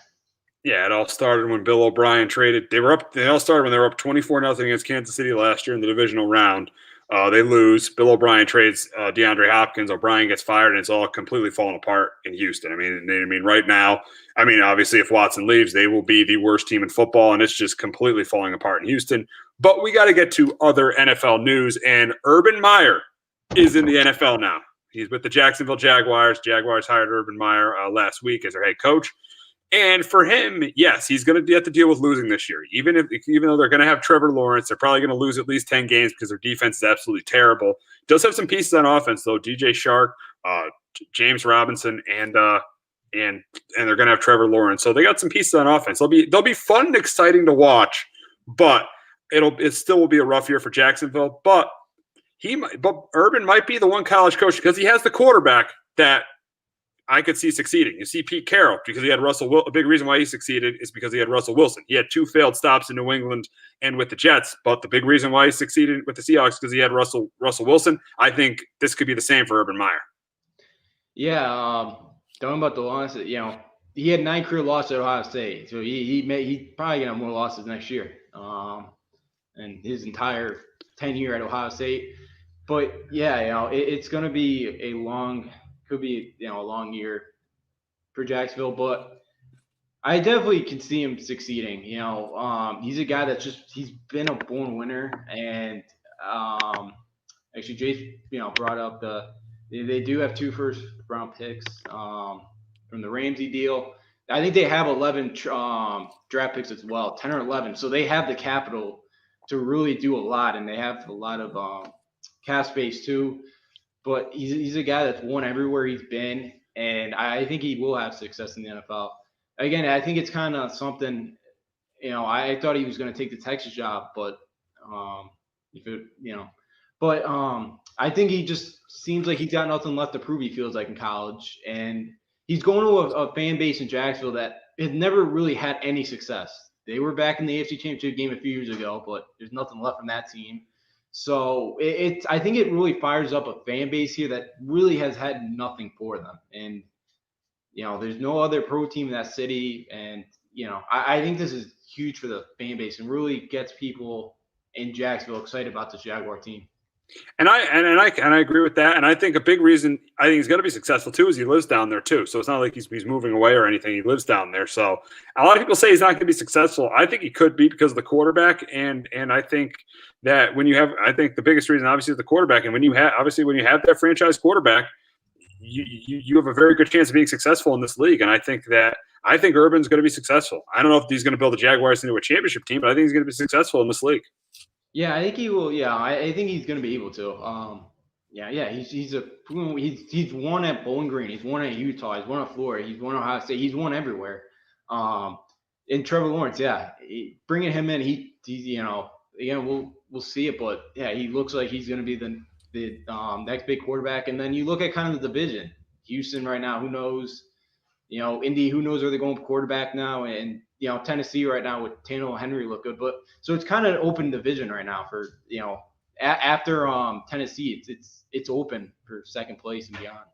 Yeah, it all started when Bill O'Brien traded. They all started when they were up 24-0 against Kansas City last year in the divisional round. They lose. Bill O'Brien trades DeAndre Hopkins. O'Brien gets fired, and it's all completely falling apart in Houston. I mean, right now, obviously, if Watson leaves, they will be the worst team in football, and it's just completely falling apart in Houston. But we got to get to other NFL news, and Urban Meyer is in the NFL now. He's with the Jacksonville Jaguars. Jaguars hired Urban Meyer last week as their head coach. And for him, yes, he's going to have to deal with losing this year. Even though they're going to have Trevor Lawrence, they're probably going to lose at least 10 games because their defense is absolutely terrible. Does have some pieces on offense, though. DJ Shark, James Robinson, and and they're going to have Trevor Lawrence. So they got some pieces on offense. They'll be fun and exciting to watch, but it still will be a rough year for Jacksonville. But Urban might be the one college coach because he has the quarterback that I could see succeeding. You see Pete Carroll, because he had Russell Wilson. A big reason why he succeeded is because he had Russell Wilson. He had 2 failed stops in New England and with the Jets, but the big reason why he succeeded with the Seahawks because he had Russell Wilson. I think this could be the same for Urban Meyer. Yeah, talking about the losses, he had 9 career losses at Ohio State, so he's probably gonna have more losses next year. And his entire tenure at Ohio State. But yeah, it's gonna be a long year for Jacksonville, but I definitely can see him succeeding. He's a guy he's been a born winner, and actually Jace, brought up they do have 2 first-round picks from the Ramsey deal. I think they have 11 draft picks as well, 10 or 11. So they have the capital to really do a lot, and they have a lot of cap space too. But he's a guy that's won everywhere he's been, and I think he will have success in the NFL. Again, I think it's kind of something, I thought he was going to take the Texas job, but I think he just seems like he's got nothing left to prove, he feels like, in college. And he's going to a fan base in Jacksonville that had never really had any success. They were back in the AFC Championship game a few years ago, but there's nothing left from that team. So I think it really fires up a fan base here that really has had nothing for them. And, there's no other pro team in that city. And, I think this is huge for the fan base and really gets people in Jacksonville excited about this Jaguar team. And I agree with that. And I think a big reason I think he's going to be successful too is he lives down there too. So it's not like he's moving away or anything. He lives down there. So a lot of people say he's not going to be successful. I think he could be because of the quarterback. And I think that I think the biggest reason obviously is the quarterback. And when you have that franchise quarterback, you have a very good chance of being successful in this league. And I think Urban's going to be successful. I don't know if he's going to build the Jaguars into a championship team, but I think he's going to be successful in this league. Yeah, I think he will. Yeah, I think he's going to be able to. He's won at Bowling Green. He's won at Utah. He's won at Florida. He's won at Ohio State. He's won everywhere. And Trevor Lawrence, bringing him in, we'll see it, but yeah, he looks like he's going to be the next big quarterback. And then you look at kind of the division. Houston right now, who knows? Indy, who knows where they're going for quarterback now, and Tennessee right now with Tannehill and Henry look good, but so it's kind of an open division right now for after Tennessee, it's open for second place and beyond.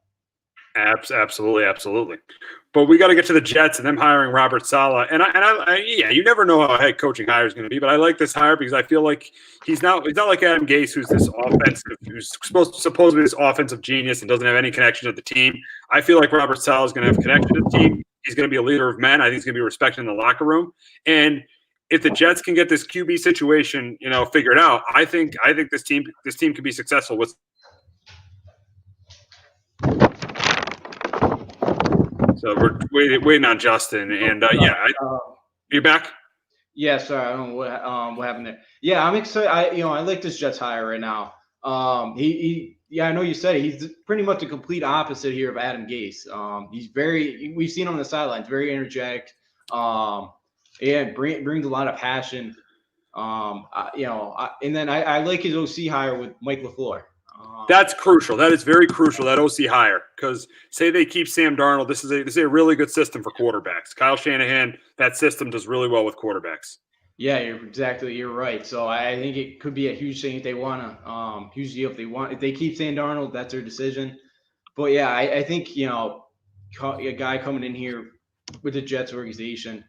Absolutely. But we got to get to the Jets and them hiring Robert Saleh. And you never know how a head coaching hire is going to be, but I like this hire because I feel like he's not like Adam Gase, who's supposedly this offensive genius and doesn't have any connection to the team. I feel like Robert Saleh is going to have connection to the team. He's going to be a leader of men. I think he's going to be respected in the locker room. And if the Jets can get this QB situation, figured out, I think this team can be successful with. So we're waiting on Justin, and you back? Yeah, sorry, I don't know what happened there. Yeah, I'm excited. I like this Jets hire right now. I know you said it. He's pretty much a complete opposite here of Adam Gase. We've seen him on the sidelines, very energetic. Brings a lot of passion. And then I like his OC hire with Mike LaFleur. That's crucial. That is very crucial, that OC hire, because say they keep Sam Darnold, this is a really good system for quarterbacks. Kyle Shanahan, that system does really well with quarterbacks. Yeah, you're right. So I think it could be a huge thing if they want to, huge deal if they keep Sam Darnold, that's their decision. But yeah, I think, a guy coming in here with the Jets organization,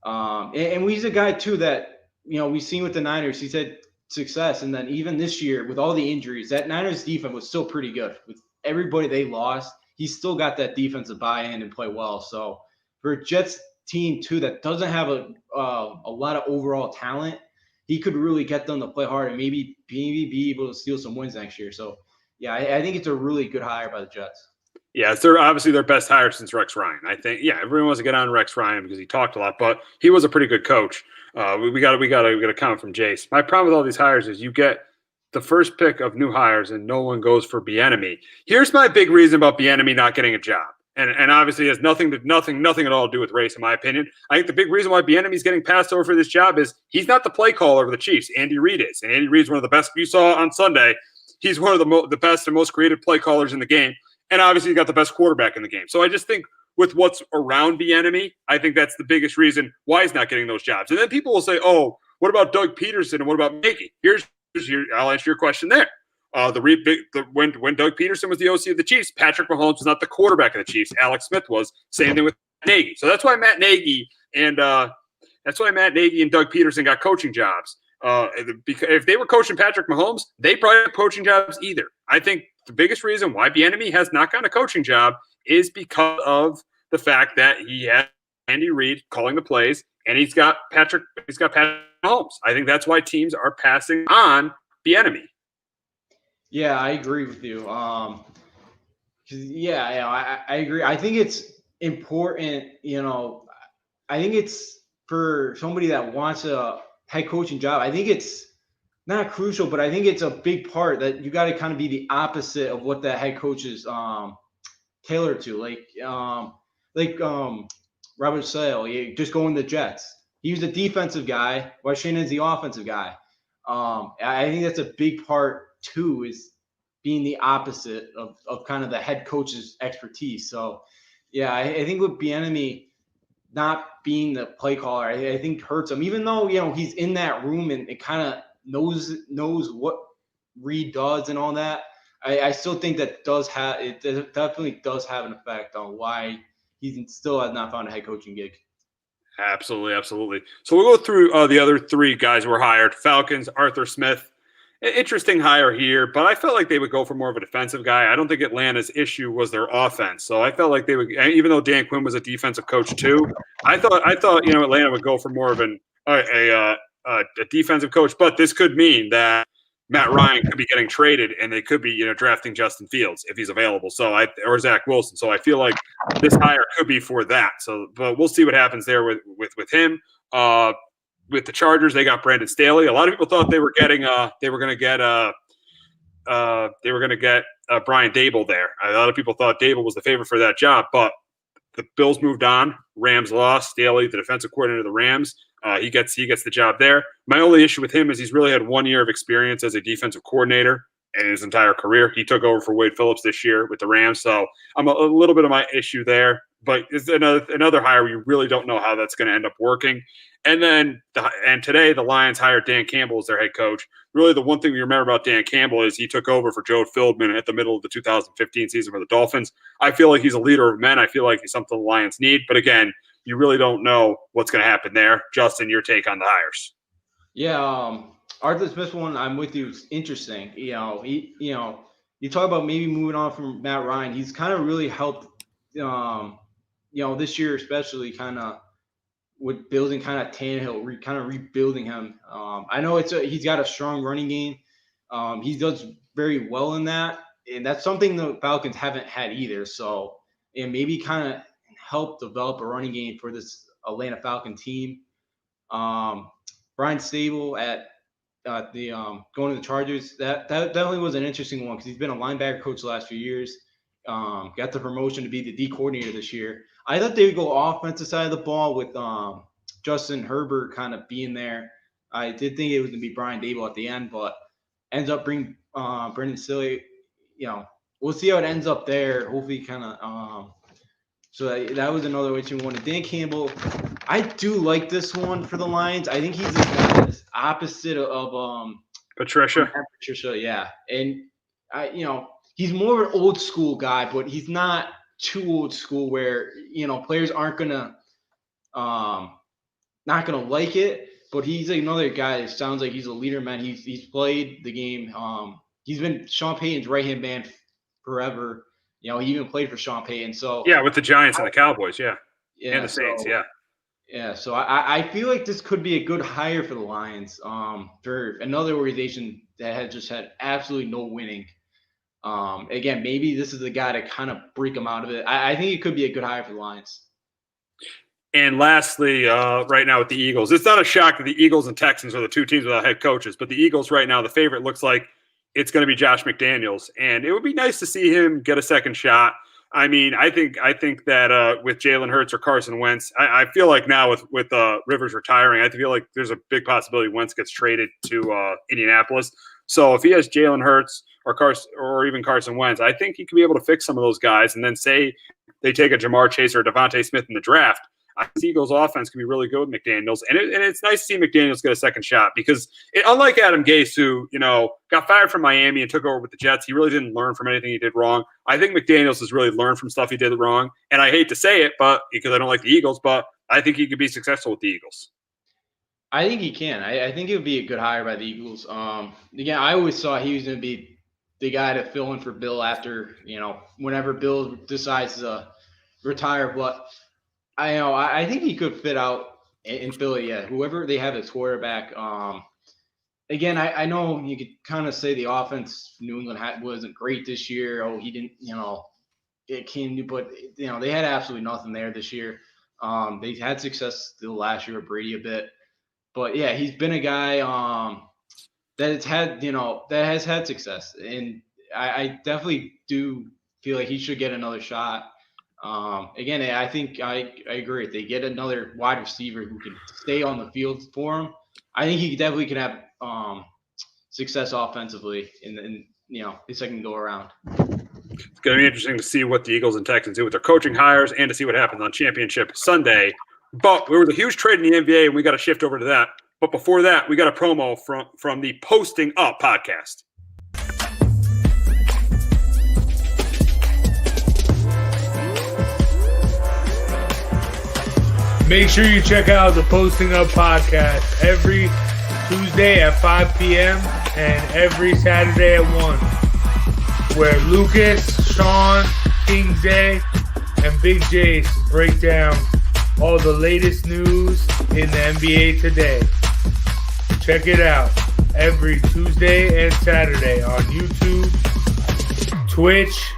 and he's a guy too that, we've seen with the Niners, he's had success. And then even this year with all the injuries, that Niners defense was still pretty good. With everybody they lost, he's still got that defensive buy-in and play well. So for a Jets team too that doesn't have a lot of overall talent, he could really get them to play hard and maybe be able to steal some wins next year. So yeah, I think it's a really good hire by the Jets. Yeah, it's obviously their best hire since Rex Ryan. I think, everyone wants to get on Rex Ryan because he talked a lot, but he was a pretty good coach. We got a comment from Jace. My problem with all these hires is you get the first pick of new hires and no one goes for Bieniemy. Here's my big reason about Bieniemy not getting a job. And obviously has nothing at all to do with race, in my opinion. I think the big reason why Bieniemy's getting passed over for this job is he's not the play caller of the Chiefs. Andy Reid is, and Andy Reid's one of the best. You saw on Sunday, he's one of the best and most creative play callers in the game, and obviously he got the best quarterback in the game. So I just think with what's around Bieniemy, I think that's the biggest reason why he's not getting those jobs. And then people will say, "Oh, what about Doug Peterson and what about Nagy?" I'll answer your question there. When Doug Peterson was the OC of the Chiefs, Patrick Mahomes was not the quarterback of the Chiefs. Alex Smith was. Same thing with Nagy. So that's why Matt Nagy and Doug Peterson got coaching jobs. Because if they were coaching Patrick Mahomes, they probably have coaching jobs either. I think the biggest reason why Bieniemy has not gotten a coaching job is because of the fact that he had Andy Reid calling the plays, and he's got Patrick Mahomes. I think that's why teams are passing on Bieniemy. Yeah, I agree with you. I agree. I think it's important, I think it's for somebody that wants a head coaching job. I think it's not crucial, but I think it's a big part that you got to kind of be the opposite of what that head coach is tailored to. Robert Sale, just going the Jets. He was a defensive guy, while Shannon's the offensive guy. I think that's a big part too, is being the opposite of kind of the head coach's expertise. So, yeah, I think with Bieniemy not being the play caller, I think hurts him. Even though he's in that room and it kind of knows what Reid does and all that, I still think that definitely does have an effect on why he still has not found a head coaching gig. Absolutely. So we'll go through the other three guys who were hired. Falcons, Arthur Smith. Interesting hire here, but I felt like they would go for more of a defensive guy. I don't think Atlanta's issue was their offense. So I felt like they would, even though Dan Quinn was a defensive coach too, I thought Atlanta would go for more of a defensive coach. But this could mean that Matt Ryan could be getting traded, and they could be drafting Justin Fields if he's available. Or Zach Wilson. So I feel like this hire could be for that. So, but we'll see what happens there with him. With the Chargers, they got Brandon Staley. A lot of people thought they were going to get Brian Dable there. A lot of people thought Dable was the favorite for that job, but the Bills moved on. Rams lost. Staley, the defensive coordinator of the Rams, he gets the job there. My only issue with him is he's really had 1 year of experience as a defensive coordinator in his entire career. He took over for Wade Phillips this year with the Rams, so I'm a little bit of my issue there. But it's another hire where you really don't know how that's going to end up working. And then today the Lions hired Dan Campbell as their head coach. Really, the one thing we remember about Dan Campbell is he took over for Joe Philbin at the middle of the 2015 season for the Dolphins. I feel like he's a leader of men. I feel like he's something the Lions need. But again, you really don't know what's going to happen there. Justin, your take on the hires? Yeah, Arthur Smith one, I'm with you. It's interesting. You talk about maybe moving on from Matt Ryan. He's kind of really helped. This year especially, kind of with building kind of Tannehill, kind of rebuilding him. I know he's got a strong running game. He does very well in that, and that's something the Falcons haven't had either. So, and maybe kind of help develop a running game for this Atlanta Falcon team. Brian Stable at the going to the Chargers, that definitely was an interesting one because he's been a linebacker coach the last few years. Got the promotion to be the D coordinator this year. I thought they would go offensive side of the ball with Justin Herbert kind of being there. I did think it was going to be Brian Dable at the end, but ends up bringing Brendan Staley. We'll see how it ends up there. Hopefully, kind of. So that was another interesting one. Dan Campbell, I do like this one for the Lions. I think he's the guy that's opposite of Patricia. Patricia, yeah, and he's more of an old school guy, but he's not too old school where players aren't gonna not gonna like it. But he's another guy that sounds like he's a leader, man. He's played the game. He's been Sean Payton's right hand man forever. He even played for Sean Payton. So yeah, with the Giants and the Cowboys, and the Saints, So I feel like this could be a good hire for the Lions. For another organization that had just had absolutely no winning. Again, maybe this is the guy to kind of break them out of it. I think it could be a good hire for the Lions. And lastly, right now with the Eagles, it's not a shock that the Eagles and Texans are the two teams without head coaches, but the Eagles right now, the favorite looks like it's going to be Josh McDaniels. And it would be nice to see him get a second shot. I mean, I think that with Jalen Hurts or Carson Wentz, I feel like now with Rivers retiring, I feel like there's a big possibility Wentz gets traded to Indianapolis. So if he has Jalen Hurts or even Carson Wentz, I think he could be able to fix some of those guys. And then say they take a Jamar Chase or a Devontae Smith in the draft, I think Eagles offense can be really good with McDaniels. And it's nice to see McDaniels get a second shot because unlike Adam Gase, who, got fired from Miami and took over with the Jets, he really didn't learn from anything he did wrong. I think McDaniels has really learned from stuff he did wrong. And I hate to say it, but because I don't like the Eagles, but I think he could be successful with the Eagles. I think he can. I think it would be a good hire by the Eagles. Again, I always thought he was going to be the guy to fill in for Bill after, whenever Bill decides to retire. But I think he could fit out in Philly. Yeah, whoever they have as quarterback. Again, I know you could kind of say the offense New England wasn't great this year. Oh, he didn't, it came, but they had absolutely nothing there this year. They had success still last year with Brady a bit, but yeah, he's been a guy that has had success, and I definitely do feel like he should get another shot. Again, I think I agree. If they get another wide receiver who can stay on the field for him, I think he definitely can have success offensively in his second go around. It's going to be interesting to see what the Eagles and Texans do with their coaching hires and to see what happens on Championship Sunday. But there was a huge trade in the NBA, and we got to shift over to that. But before that, we got a promo from the Posting Up podcast. Make sure you check out the Posting Up podcast every Tuesday at 5 p.m. and every Saturday at 1, where Lucas, Sean, King Zay, and Big Jace break down all the latest news in the NBA today. Check it out every Tuesday and Saturday on YouTube, Twitch,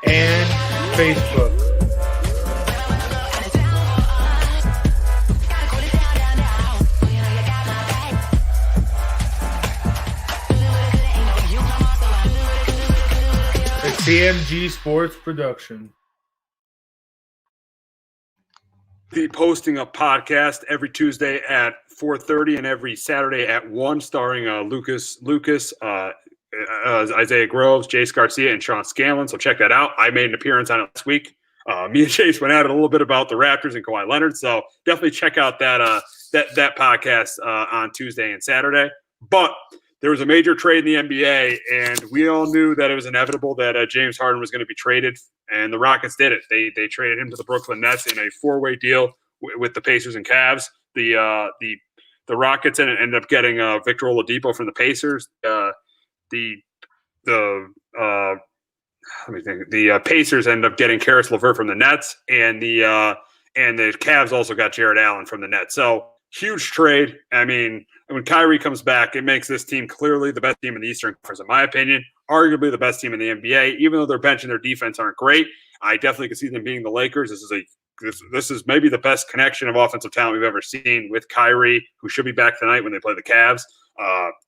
and Facebook. CMG Sports Production. The Posting Up podcast every Tuesday at 4:30 and every Saturday at 1, starring Lucas, Isaiah Groves, Jace Garcia, and Sean Scanlon. So check that out. I made an appearance on it last week. Me and Chase went at it a little bit about the Raptors and Kawhi Leonard. So definitely check out that podcast on Tuesday and Saturday. But there was a major trade in the NBA, and we all knew that it was inevitable that James Harden was going to be traded, and the Rockets did it. They traded him to the Brooklyn Nets in a 4-way deal with the Pacers and Cavs. The Rockets ended up getting Victor Oladipo from the Pacers. The Pacers ended up getting Karis LeVert from the Nets, and the Cavs also got Jared Allen from the Nets. So huge trade. I mean, when Kyrie comes back, it makes this team clearly the best team in the Eastern Conference, in my opinion, arguably the best team in the NBA. Even though their bench and their defense aren't great, I definitely can see them being the Lakers. This is maybe the best connection of offensive talent we've ever seen, with Kyrie, who should be back tonight when they play the Cavs,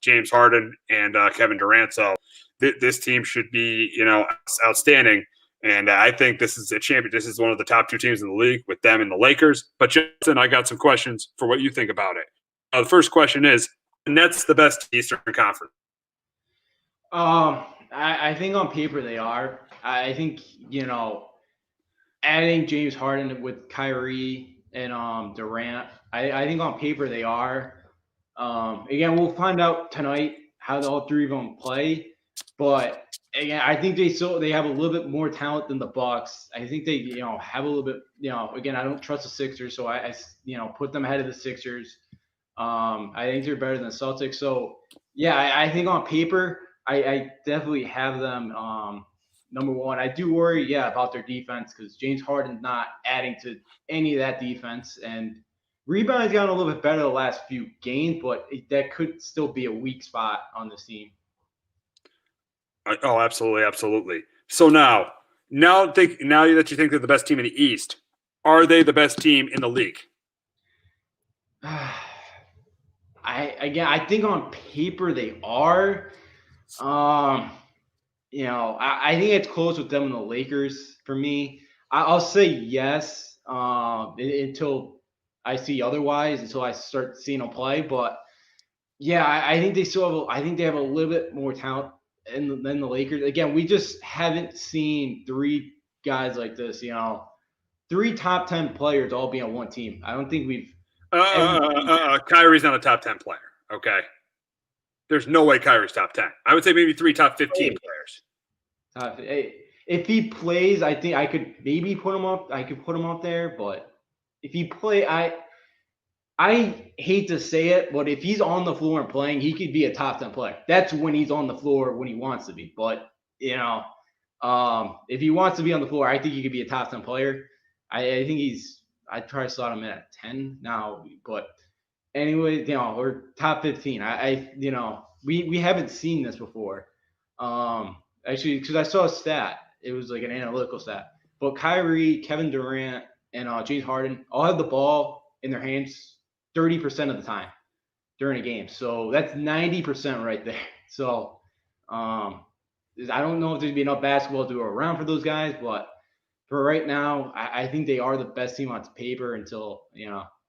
James Harden, and Kevin Durant. So this team should be, outstanding. And I think this is a champion. This is one of the top 2 teams in the league, with them and the Lakers. But Justin, I got some questions for what you think about it. The first question is, the Nets the best Eastern Conference? I think on paper they are. I think, adding James Harden with Kyrie and Durant, I think on paper they are. Again, we'll find out tonight how all 3 of them play. But again, I think they have a little bit more talent than the Bucs. I think they have a little bit. Again, I don't trust the Sixers, so I put them ahead of the Sixers. I think they're better than the Celtics. So yeah, I think on paper, I definitely have them number 1. I do worry, about their defense, because James Harden's not adding to any of that defense, and rebounding's gotten a little bit better the last few games, but that could still be a weak spot on this team. Oh, absolutely, absolutely. So now that you think they're the best team in the East, are they the best team in the league? I think on paper they are. I think it's close with them and the Lakers for me. I'll say yes until I see otherwise, until I start seeing them play. But yeah, I think they still have. I think they have a little bit more talent than the Lakers. Again, we just haven't seen three guys like this. Three top 10 players all be on one team. I don't think we've. Kyrie's not a top 10 player. Okay. There's no way Kyrie's top 10. I would say maybe 3 top 15 players. If he plays, I think I could maybe put him up. I could put him up there, but if he play, I hate to say it, but if he's on the floor and playing, he could be a top 10 player. That's when he's on the floor when he wants to be. But if he wants to be on the floor, I think he could be a top 10 player. I think I'd try to slot him in at 10 now, but anyway, or top 15. We haven't seen this before. Actually, because I saw a stat. It was like an analytical stat. But Kyrie, Kevin Durant, and James Harden all have the ball in their hands 30% of the time during a game. So that's 90% right there. So I don't know if there's be enough basketball to go around for those guys, but for right now, I think they are the best team on paper until,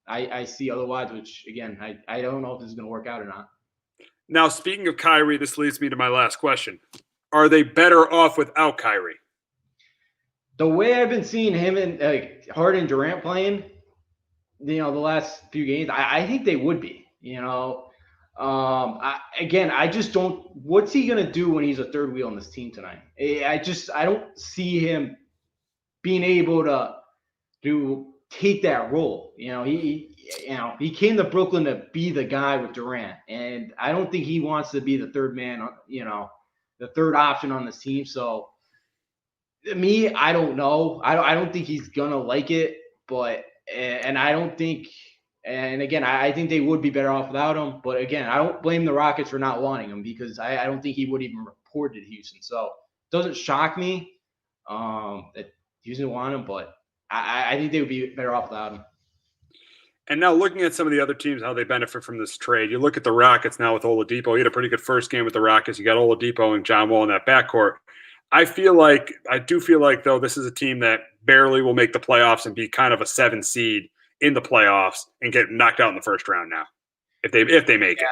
I see otherwise, which, again, I don't know if this is going to work out or not. Now, speaking of Kyrie, this leads me to my last question. Are they better off without Kyrie? The way I've been seeing him and Harden and Durant playing, the last few games, I think they would be, I just don't – what's he going to do when he's a third wheel on this team tonight? I don't see him – being able to take that role. He came to Brooklyn to be the guy with Durant, and I don't think he wants to be the third man, the third option on this team. So me, I don't know. I don't think he's gonna like it, but and I don't think. And again, I think they would be better off without him. But again, I don't blame the Rockets for not wanting him because I don't think he would even report to Houston. So it doesn't shock me that Houston want him, but I think they would be better off without him. And now looking at some of the other teams, how they benefit from this trade, you look at the Rockets now with Oladipo. He had a pretty good first game with the Rockets. You got Oladipo and John Wall in that backcourt. I do feel like, though, this is a team that barely will make the playoffs and be kind of a 7 seed in the playoffs and get knocked out in the first round now, if they make it.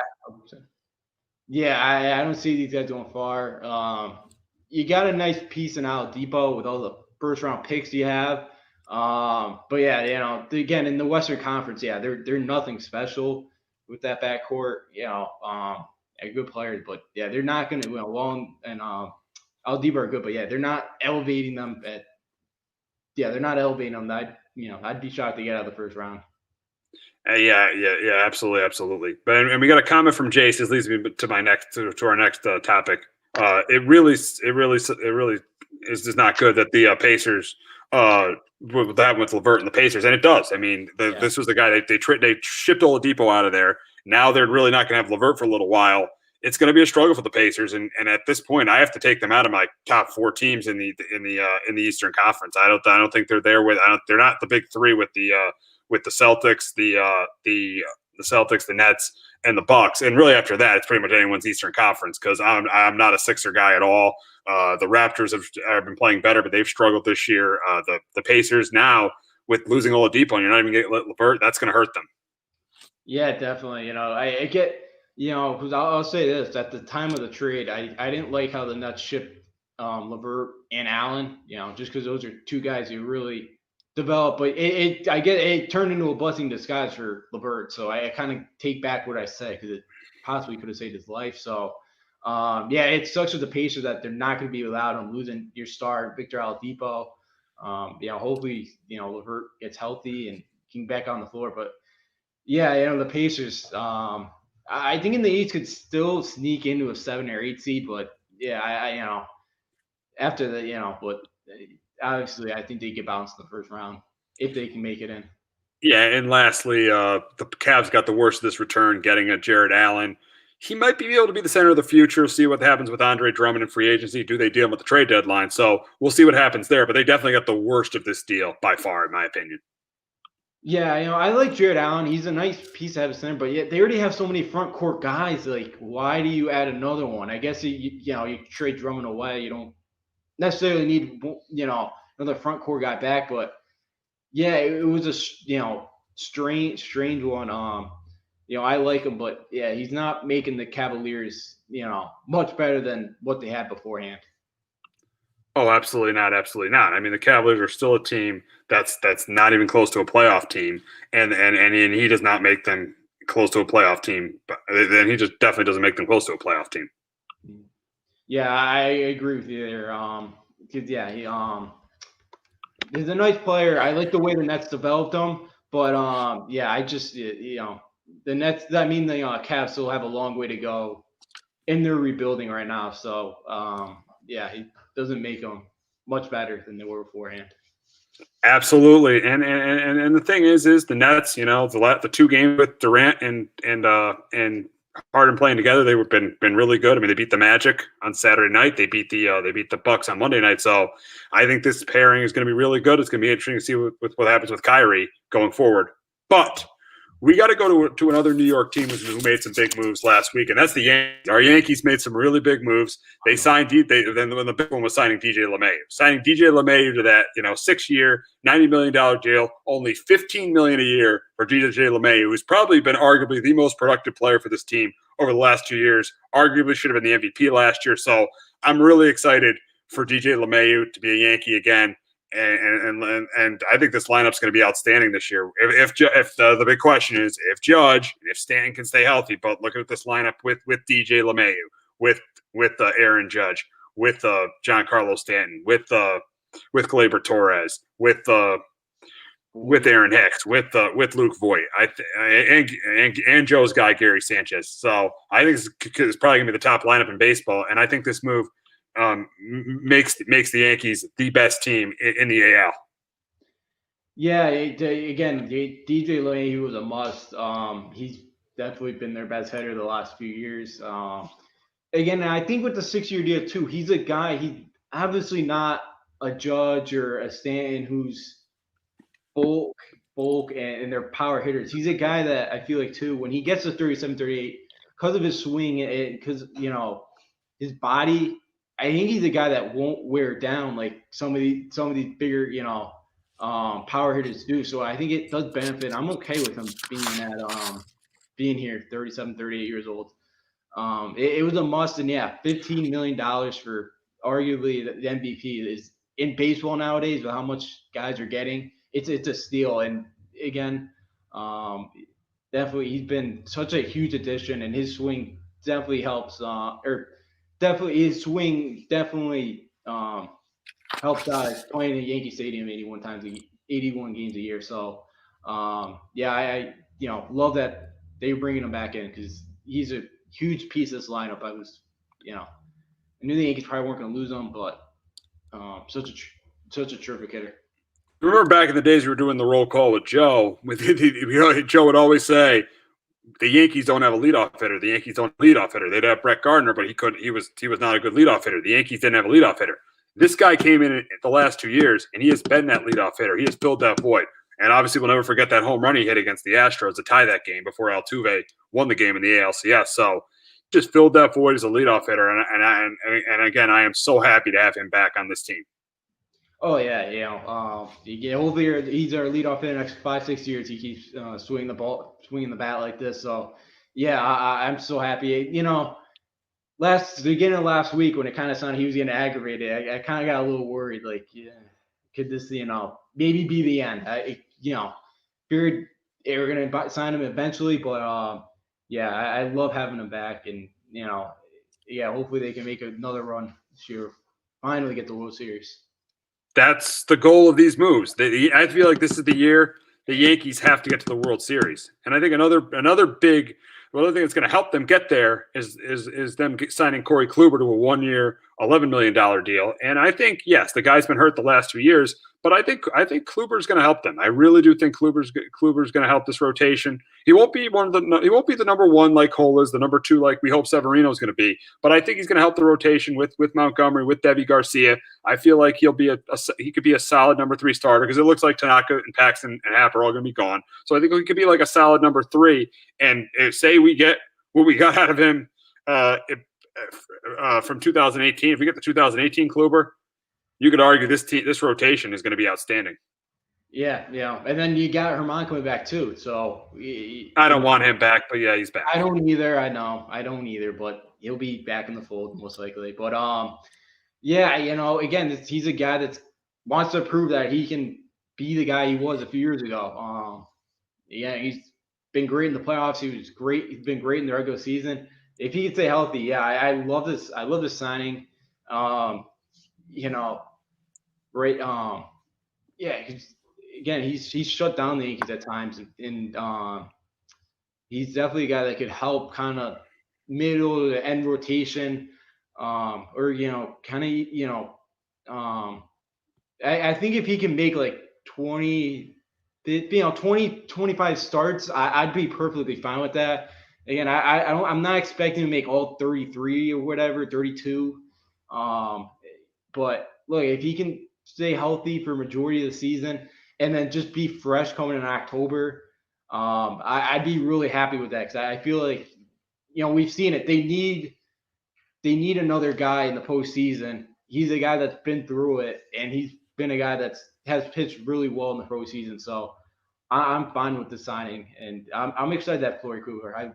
Yeah, I don't see these guys going far. You got a nice piece in Oladipo with all the first round picks you have. But yeah, again, in the Western Conference, yeah, they're nothing special with that backcourt. Good players, but yeah, they're not going to Long and Oladipo are good, but yeah, they're not elevating them. They're not elevating them. I'd be shocked to get out of the first round. Yeah, absolutely. But and we got a comment from Jace. This leads me to our next topic. It really is just not good that the Pacers with that with LeVert and the Pacers, and it does. I mean, this was the guy they shipped Oladipo out of there. Now they're really not going to have LeVert for a little while. It's going to be a struggle for the Pacers, and at this point, I have to take them out of my top 4 teams in the Eastern Conference. I don't think they're there with. They're not the big 3 with the Celtics, the Celtics, the Nets, and the Bucs. And really, after that, it's pretty much anyone's Eastern Conference because I'm not a Sixer guy at all. The Raptors have been playing better, but they've struggled this year. The Pacers now with losing Oladipo and you're not even getting LeVert, that's going to hurt them. Yeah, definitely. I get, because I'll say this: at the time of the trade, I didn't like how the Nets shipped LeVert and Allen. Just because those are 2 guys who really developed. But it turned into a blessing in disguise for LeVert. So I kind of take back what I said because it possibly could have saved his life. So. It sucks with the Pacers that they're not going to be without him, losing your star, Victor Oladipo. Hopefully, LeVert gets healthy and can back on the floor. But, the Pacers, I think in the East could still sneak into a 7 or 8 seed. But, after that, but obviously I think they get bounced in the first round if they can make it in. Yeah, and lastly, the Cavs got the worst of this return, getting a Jared Allen. He might be able to be the center of the future. See what happens with Andre Drummond in free agency. Do they deal him with the trade deadline? So we'll see what happens there. But they definitely got the worst of this deal by far, in my opinion. Yeah, I like Jared Allen. He's a nice piece to have a center, but yet they already have so many front court guys. Like, why do you add another one? I guess you trade Drummond away. You don't necessarily need another front court guy back, but yeah, it was a strange one. I like him, but yeah, he's not making the Cavaliers much better than what they had beforehand. Oh, absolutely not. Absolutely not. I mean, the Cavaliers are still a team that's not even close to a playoff team, and he does not make them close to a playoff team. But then he just definitely doesn't make them close to a playoff team. Yeah, I agree with you there. Yeah, he's a nice player. I like the way the Nets developed him, but yeah, I just the Nets. I mean, the Cavs still have a long way to go in their rebuilding right now. So yeah, he doesn't make them much better than they were beforehand. Absolutely, and the thing is the Nets. The 2 games with Durant and Harden playing together, they've been really good. I mean, they beat the Magic on Saturday night. They beat the Bucs on Monday night. So I think this pairing is going to be really good. It's going to be interesting to see what happens with Kyrie going forward. But we got to go to another New York team who made some big moves last week, and that's the Yankees. Our Yankees made some really big moves. They signed then when the big one was signing DJ LeMahieu. Signing DJ LeMahieu to that 6-year, $90 million deal, only $15 million a year for DJ LeMahieu, who's probably been arguably the most productive player for this team over the last 2 years. Arguably should have been the MVP last year. So I'm really excited for DJ LeMahieu to be a Yankee again. And I think this lineup's going to be outstanding this year. If the big question is if Judge, if Stanton can stay healthy, but looking at this lineup with DJ LeMahieu, with Aaron Judge, with Giancarlo Stanton, with Gleyber Torres, with Aaron Hicks, with Luke Voigt, and Joe's guy Gary Sanchez. So I think it's probably going to be the top lineup in baseball, and I think this move makes the Yankees the best team in the AL. Yeah, again, DJ LeMahieu was a must. He's definitely been their best hitter the last few years. Again, I think with the 6-year deal too, he's a guy. He's obviously not a Judge or a Stanton who's bulk and they're power hitters. He's a guy that I feel like too, when he gets to 37, 38, because of his swing and because his body. I think he's a guy that won't wear down like some of these bigger, power hitters do. So I think it does benefit. I'm okay with him being here, 37, 38 years old. It was a must, and yeah, $15 million for arguably the MVP is in baseball nowadays with how much guys are getting. It's a steal, and again, definitely he's been such a huge addition, and his swing definitely helps. His swing definitely helps guys playing in Yankee Stadium 81 games a year. So yeah, I love that they're bringing him back in because he's a huge piece of this lineup. I knew the Yankees probably weren't going to lose him, but such a terrific hitter. Remember back in the days we were doing the roll call with Joe. Joe would always say, the Yankees don't have a leadoff hitter. The Yankees don't have a leadoff hitter. They'd have Brett Gardner, but he couldn't. He was not a good leadoff hitter. The Yankees didn't have a leadoff hitter. This guy came in the last 2 years, and he has been that leadoff hitter. He has filled that void. And obviously, we'll never forget that home run he hit against the Astros to tie that game before Altuve won the game in the ALCS. So just filled that void as a leadoff hitter. And again, I am so happy to have him back on this team. Oh yeah, hopefully he's our leadoff in the next 5-6 years. He keeps swinging the bat like this. So yeah, I'm so happy. Beginning of last week when it kind of sounded he was getting aggravated, I kind of got a little worried. Like, yeah, could this maybe be the end? Figured they were gonna sign him eventually, but yeah, I love having him back, and yeah, hopefully they can make another run this year, finally get the World Series. That's the goal of these moves. I feel like this is the year the Yankees have to get to the World Series. And I think another thing that's going to help them get there is them signing Corey Kluber to a 1-year, $11 million deal. And I think, yes, the guy's been hurt the last 2 years, But I think Kluber's going to help them. I really do think Kluber's going to help this rotation. He won't be the number one like Cole is, the number two like we hope Severino's going to be. But I think he's going to help the rotation with Montgomery, with Debbie Garcia. I feel like he could be a solid number 3 starter because it looks like Tanaka and Paxton and Happ are all going to be gone. So I think he could be like a solid number 3. And say we get what we got out of him from 2018. If we get the 2018 Kluber, you could argue this rotation is going to be outstanding. Yeah. And then you got Herman coming back too. So I don't want him back, but yeah, he's back. I don't either. I know. I don't either, but he'll be back in the fold most likely. But yeah, again, he's a guy that wants to prove that he can be the guy he was a few years ago. Yeah, he's been great in the playoffs. He was great. He's been great in the regular season. If he can stay healthy, yeah, I love this. I love this signing. Great. Yeah. He's shut down the Yankees at times, and he's definitely a guy that could help kind of middle to end rotation, I think if he can make like 20, 25 starts, I'd be perfectly fine with that. Again, I'm not expecting to make all 33 or whatever, 32. But look, if he can stay healthy for majority of the season and then just be fresh coming in October, I'd be really happy with that because I feel like, we've seen it. They need another guy in the postseason. He's a guy that's been through it, and he's been a guy that has pitched really well in the postseason. So I'm fine with the signing, and I'm excited that Flory Kluber.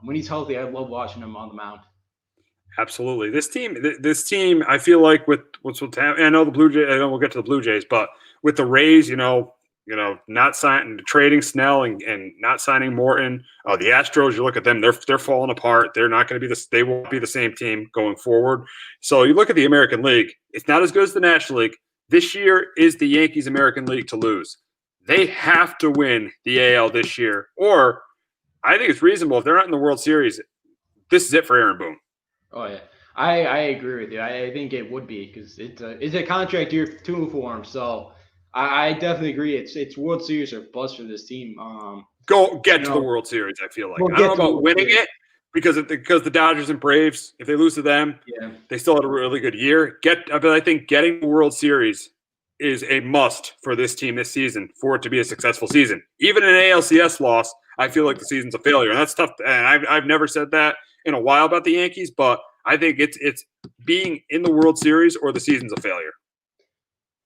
When he's healthy, I love watching him on the mound. Absolutely. This team, I feel like with what's happening, I know the Blue Jays, I know we'll get to the Blue Jays, but with the Rays, not trading Snell and not signing Morton. The Astros, you look at them, they're falling apart. They're not going to be they won't be the same team going forward. So you look at the American League, it's not as good as the National League. This year is the Yankees American League to lose. They have to win the AL this year, or I think it's reasonable if they're not in the World Series, this is it for Aaron Boone. Oh yeah, I agree with you. I think it would be because it's a contract year too for him. So I definitely agree. It's World Series or bust for this team. Go get to the World Series. I feel like I don't know about winning it because the Dodgers and Braves, if they lose to them, they still had a really good year. But I think getting the World Series is a must for this team this season for it to be a successful season. Even an ALCS loss, I feel like the season's a failure, and that's tough. And I've never said that in a while about the Yankees, but I think it's being in the World Series or the season's a failure.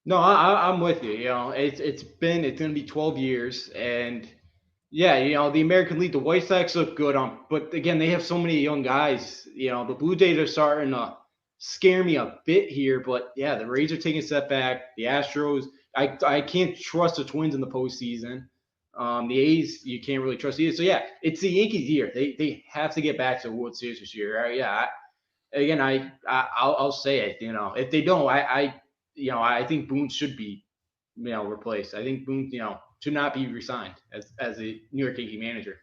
No, I'm with you. It's going to be 12 years, and yeah, the American League, the White Sox look good but again, they have so many young guys. The Blue Jays are starting to scare me a bit here, but yeah, the Rays are taking a step back. The Astros, I can't trust the Twins in the postseason. The A's, you can't really trust either. So yeah, it's the Yankees year. They have to get back to the World Series this year. Yeah. I'll say it. If they don't, I think Boone should be, replaced. I think Boone, should not be resigned as a New York Yankee manager.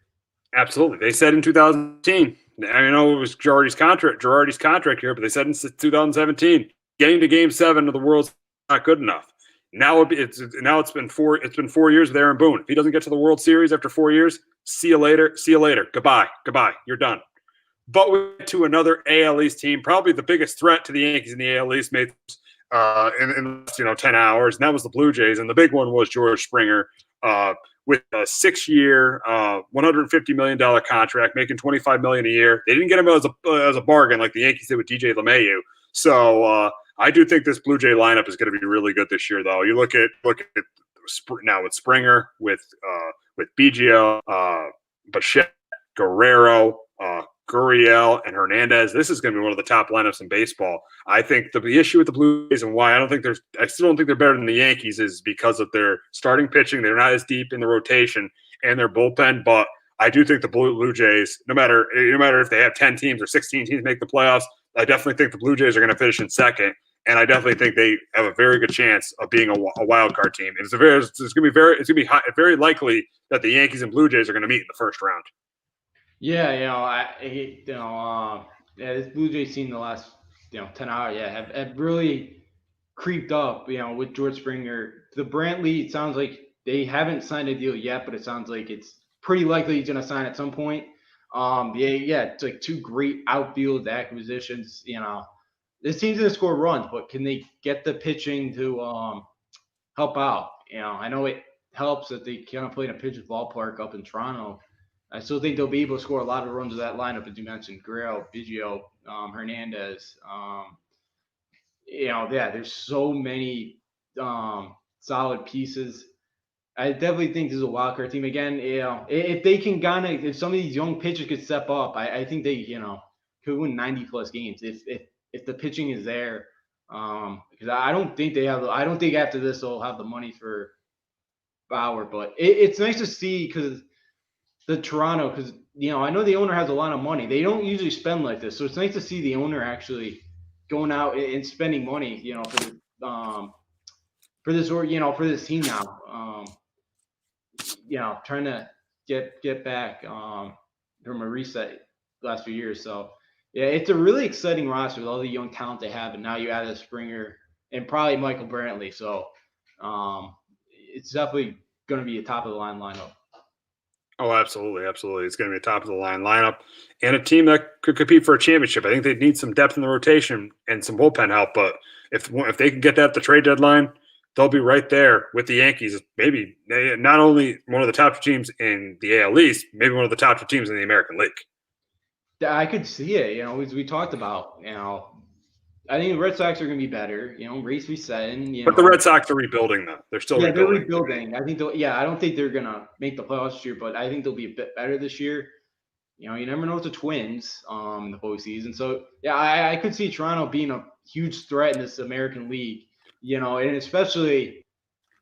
Absolutely. They said in 2017. I know it was Girardi's contract here, but they said in 2017, getting to Game 7 of the World's not good enough. Now it's been 4 years with Aaron Boone. If he doesn't get to the World Series after 4 years, see you later. Goodbye. You're done. But we went to another AL East team, probably the biggest threat to the Yankees in the AL East made in 10 hours, and that was the Blue Jays. And the big one was George Springer with a 6-year, $150 million contract, making $25 million a year. They didn't get him as a bargain like the Yankees did with DJ LeMahieu. So I do think this Blue Jay lineup is going to be really good this year, though. You look at now with Springer, with Biggio, Bichette, Guerrero, Gurriel, and Hernandez. This is going to be one of the top lineups in baseball. I think the issue with the Blue Jays and why I still don't think they're better than the Yankees is because of their starting pitching. They're not as deep in the rotation and their bullpen, but I do think the Blue Jays, no matter if they have 10 teams or 16 teams make the playoffs, I definitely think the Blue Jays are going to finish in second. And I definitely think they have a very good chance of being a wild card team. And it's going to be very likely that the Yankees and Blue Jays are going to meet in the first round. Yeah, this Blue Jays team the last 10 hours, have really creeped up, with George Springer. The Brantley, it sounds like they haven't signed a deal yet, but it sounds like it's pretty likely he's going to sign at some point. It's like two great outfield acquisitions. This team's going to score runs, but can they get the pitching to help out? I know it helps that they kind of play in a pitcher's ballpark up in Toronto. I still think they'll be able to score a lot of runs with that lineup, as you mentioned, Guerrero, Biggio, Hernandez. There's so many solid pieces. I definitely think this is a wild card team. Again, if they can if some of these young pitchers could step up, I think they, could win 90+ games if the pitching is there. Because I don't think after this they'll have the money for Bauer, but it's nice to see because because I know the owner has a lot of money. They don't usually spend like this, so it's nice to see the owner actually going out and spending money, for this team now. Trying to get back from a reset last few years. So yeah, it's a really exciting roster with all the young talent they have, and now you add a Springer and probably Michael Brantley. So it's definitely going to be a top of the line lineup. Oh, absolutely. Absolutely. It's going to be a top of the line lineup and a team that could compete for a championship. I think they need some depth in the rotation and some bullpen help, but if they can get that at the trade deadline, they'll be right there with the Yankees. Maybe not only one of the top 2 teams in the AL East, maybe one of the top 2 teams in the American League. I could see it, as we talked about, I think the Red Sox are going to be better, race resetting. But the Red Sox are rebuilding, though. They're still rebuilding. They're rebuilding. I think I don't think they're going to make the playoffs this year, but I think they'll be a bit better this year. You never know with the Twins in the postseason. So, yeah, I could see Toronto being a huge threat in this American League, and especially,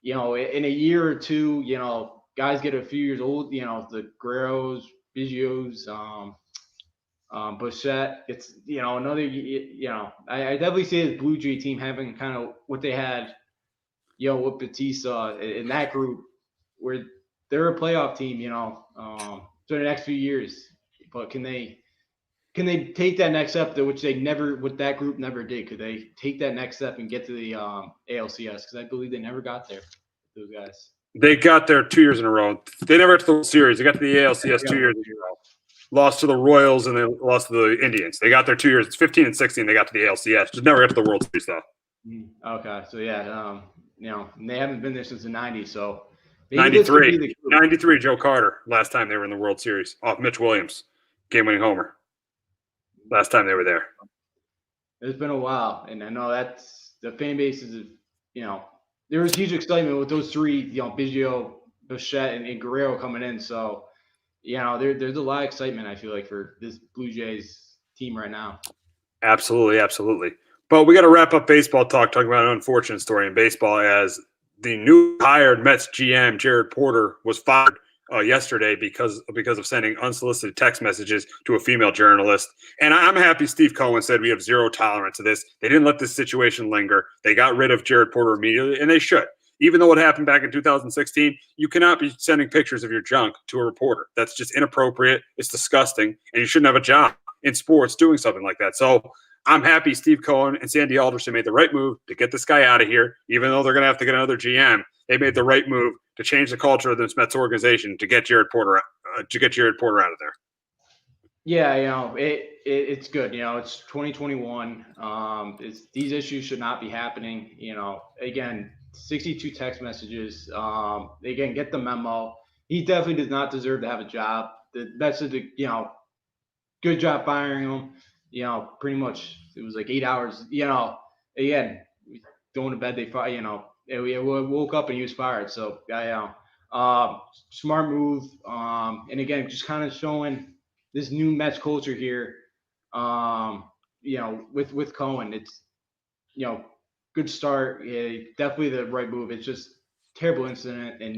in a year or two, guys get a few years old, the Guerreros, Biggios, Bichette, it's another. I definitely see this Blue Jay team having kind of what they had, with Batista in that group, where they're a playoff team, for the next few years. But can they take that next step, which that group never did? Could they take that next step and get to the ALCS? Because I believe they never got there. Those guys. They got there 2 years in a row. They never got to the World Series. They got to the ALCS 2 years in a row. Lost to the Royals and they lost to the Indians. They got there 2 years. It's 15 and 16. They got to the ALCS. Just never got to the World Series, though. Okay. So, yeah, they haven't been there since the 90s. So, 93, Joe Carter, last time they were in the World Series off Mitch Williams, game-winning homer. Last time they were there. It's been a while. And I know that's the fan base is, there was huge excitement with those 3, Biggio, Bichette, and Guerrero coming in. So, there's a lot of excitement, I feel like, for this Blue Jays team right now. Absolutely, absolutely. But we got to wrap up baseball talk, talking about an unfortunate story in baseball as the new hired Mets GM, Jared Porter, was fired yesterday because of sending unsolicited text messages to a female journalist. And I'm happy Steve Cohen said we have zero tolerance to this. They didn't let this situation linger. They got rid of Jared Porter immediately, and they should. Even though it happened back in 2016, you cannot be sending pictures of your junk to a reporter. That's just inappropriate. It's disgusting. And you shouldn't have a job in sports doing something like that. So I'm happy Steve Cohen and Sandy Alderson made the right move to get this guy out of here. Even though they're going to have to get another GM, they made the right move to change the culture of this Mets organization to get Jared Porter out of there. Yeah, it's good. It's 2021. These issues should not be happening. Again, 62 text messages. Again, get the memo. He definitely does not deserve to have a job. The message, good job firing him. Pretty much it was like 8 hours. Again, going to bed, they fire. We woke up and he was fired. So smart move. And again, just kind of showing this new Mets culture here. With Cohen, it's good start. Yeah, definitely the right move. It's just terrible incident, and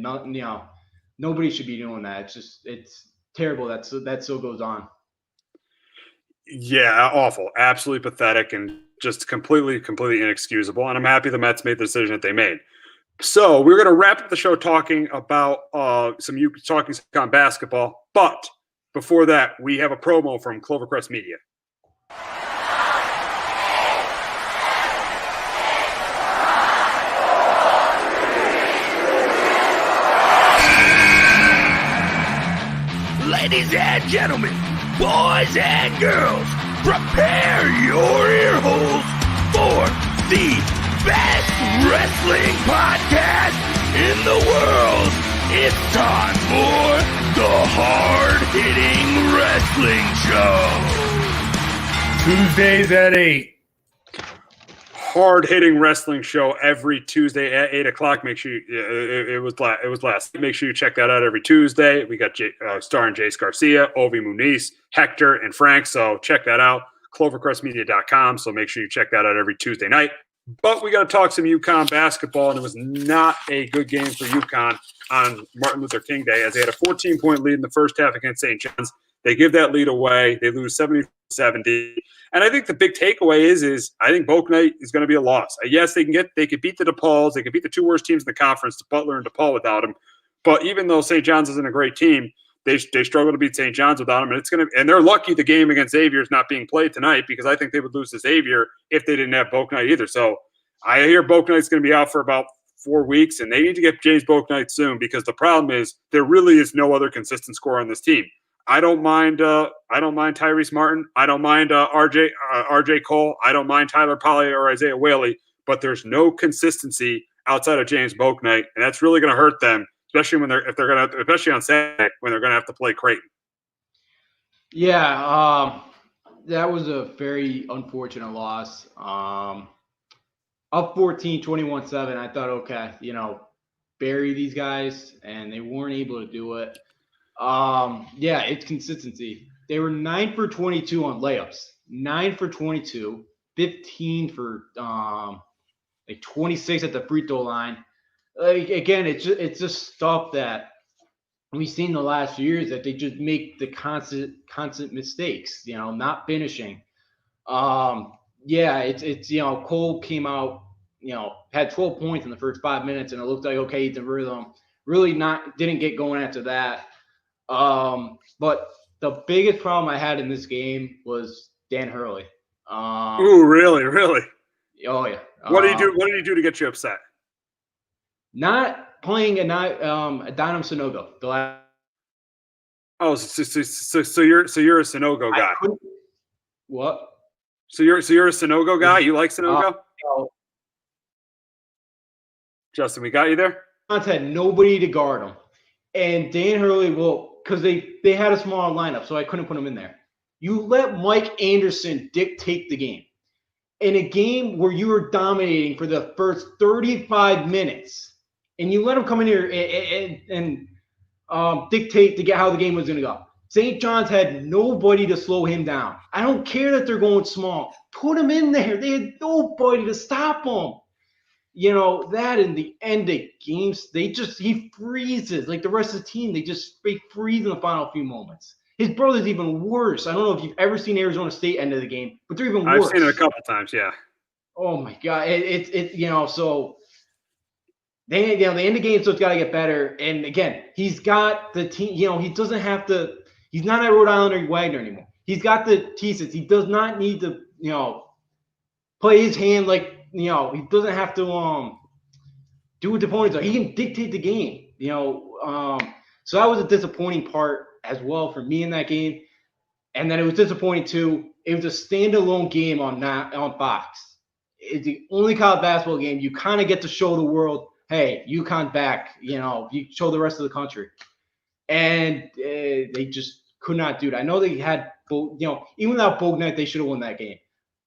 nobody should be doing that. It's terrible that still goes on. Yeah, awful, absolutely pathetic, and just completely inexcusable. And I'm happy the Mets made the decision that they made. So we're going to wrap up the show talking about some UConn basketball. But before that, we have a promo from Clovercrest Media. Ladies and gentlemen, boys and girls, prepare your ear holes for the best wrestling podcast in the world. It's time for the Hard-Hitting Wrestling Show. Tuesdays at 8. Hard-Hitting Wrestling Show every Tuesday at 8 o'clock. Make sure it was last. Make sure you check that out every Tuesday. We got starring Jace Garcia, Ovi Muniz, Hector, and Frank. So check that out. ClovercrestMedia.com. So make sure you check that out every Tuesday night. But we got to talk some UConn basketball, and it was not a good game for UConn on Martin Luther King Day, as they had a 14-point lead in the first half against St. John's. They give that lead away. They lose 70-70. And I think the big takeaway is I think Boak Knight is going to be a loss. Yes, they could beat the DePauls. They could beat the two worst teams in the conference, Butler and DePaul, without him. But even though St. John's isn't a great team, they struggle to beat St. John's without him. And they're lucky the game against Xavier is not being played tonight, because I think they would lose to Xavier if they didn't have Boak Knight either. So I hear Boak Knight's going to be out for about 4 weeks, and they need to get James Boak Knight soon, because the problem is there really is no other consistent scorer on this team. I don't mind Tyrese Martin. I don't mind RJ Cole. I don't mind Tyler Polley or Isaiah Whaley, but there's no consistency outside of James Boak Knight, and that's really going to hurt them, especially especially on Saturday when they're going to have to play Creighton. Yeah, that was a very unfortunate loss. Up 14, 21-7. I thought, okay, bury these guys, and they weren't able to do it. Yeah, it's consistency. They were 9 for 22 on layups, 9 for 22, 15 for 26 at the free throw line. Again, it's just stuff that we've seen the last few years, that they just make the constant mistakes, not finishing. Yeah, it's Cole came out, had 12 points in the first 5 minutes, and it looked like, okay, he's in rhythm. Really didn't get going after that. But the biggest problem I had in this game was Dan Hurley. Ooh, really? Oh yeah. What did he do? What did he do to get you upset? Not playing Adonam Sanogo. Oh, so you're a Sanogo guy. What? So you're a Sanogo guy? You like Sanogo? Justin, we got you there? Had nobody to guard him. And Dan Hurley, because they had a small lineup, so I couldn't put him in there. You let Mike Anderson dictate the game. In a game where you were dominating for the first 35 minutes, and you let him come in here and dictate to get how the game was going to go. St. John's had nobody to slow him down. I don't care that they're going small. Put him in there. They had nobody to stop him. That in the end of games, he freezes. Like the rest of the team, they freeze in the final few moments. His brother's even worse. I don't know if you've ever seen Arizona State end of the game, but they're even worse. I've seen it a couple times, yeah. Oh my God. So they the end of game, so it's got to get better. And again, he's got the team, he doesn't have to, he's not at Rhode Island or Wagner anymore. He's got the pieces. He does not need to, play his hand like, he doesn't have to do what the opponents are. He can dictate the game, So that was a disappointing part as well for me in that game. And then it was disappointing too. It was a standalone game on Fox. It's the only college basketball game you kind of get to show the world, hey, UConn back. You show the rest of the country, and they just could not do it. I know they had, even without Boak Knight, they should have won that game.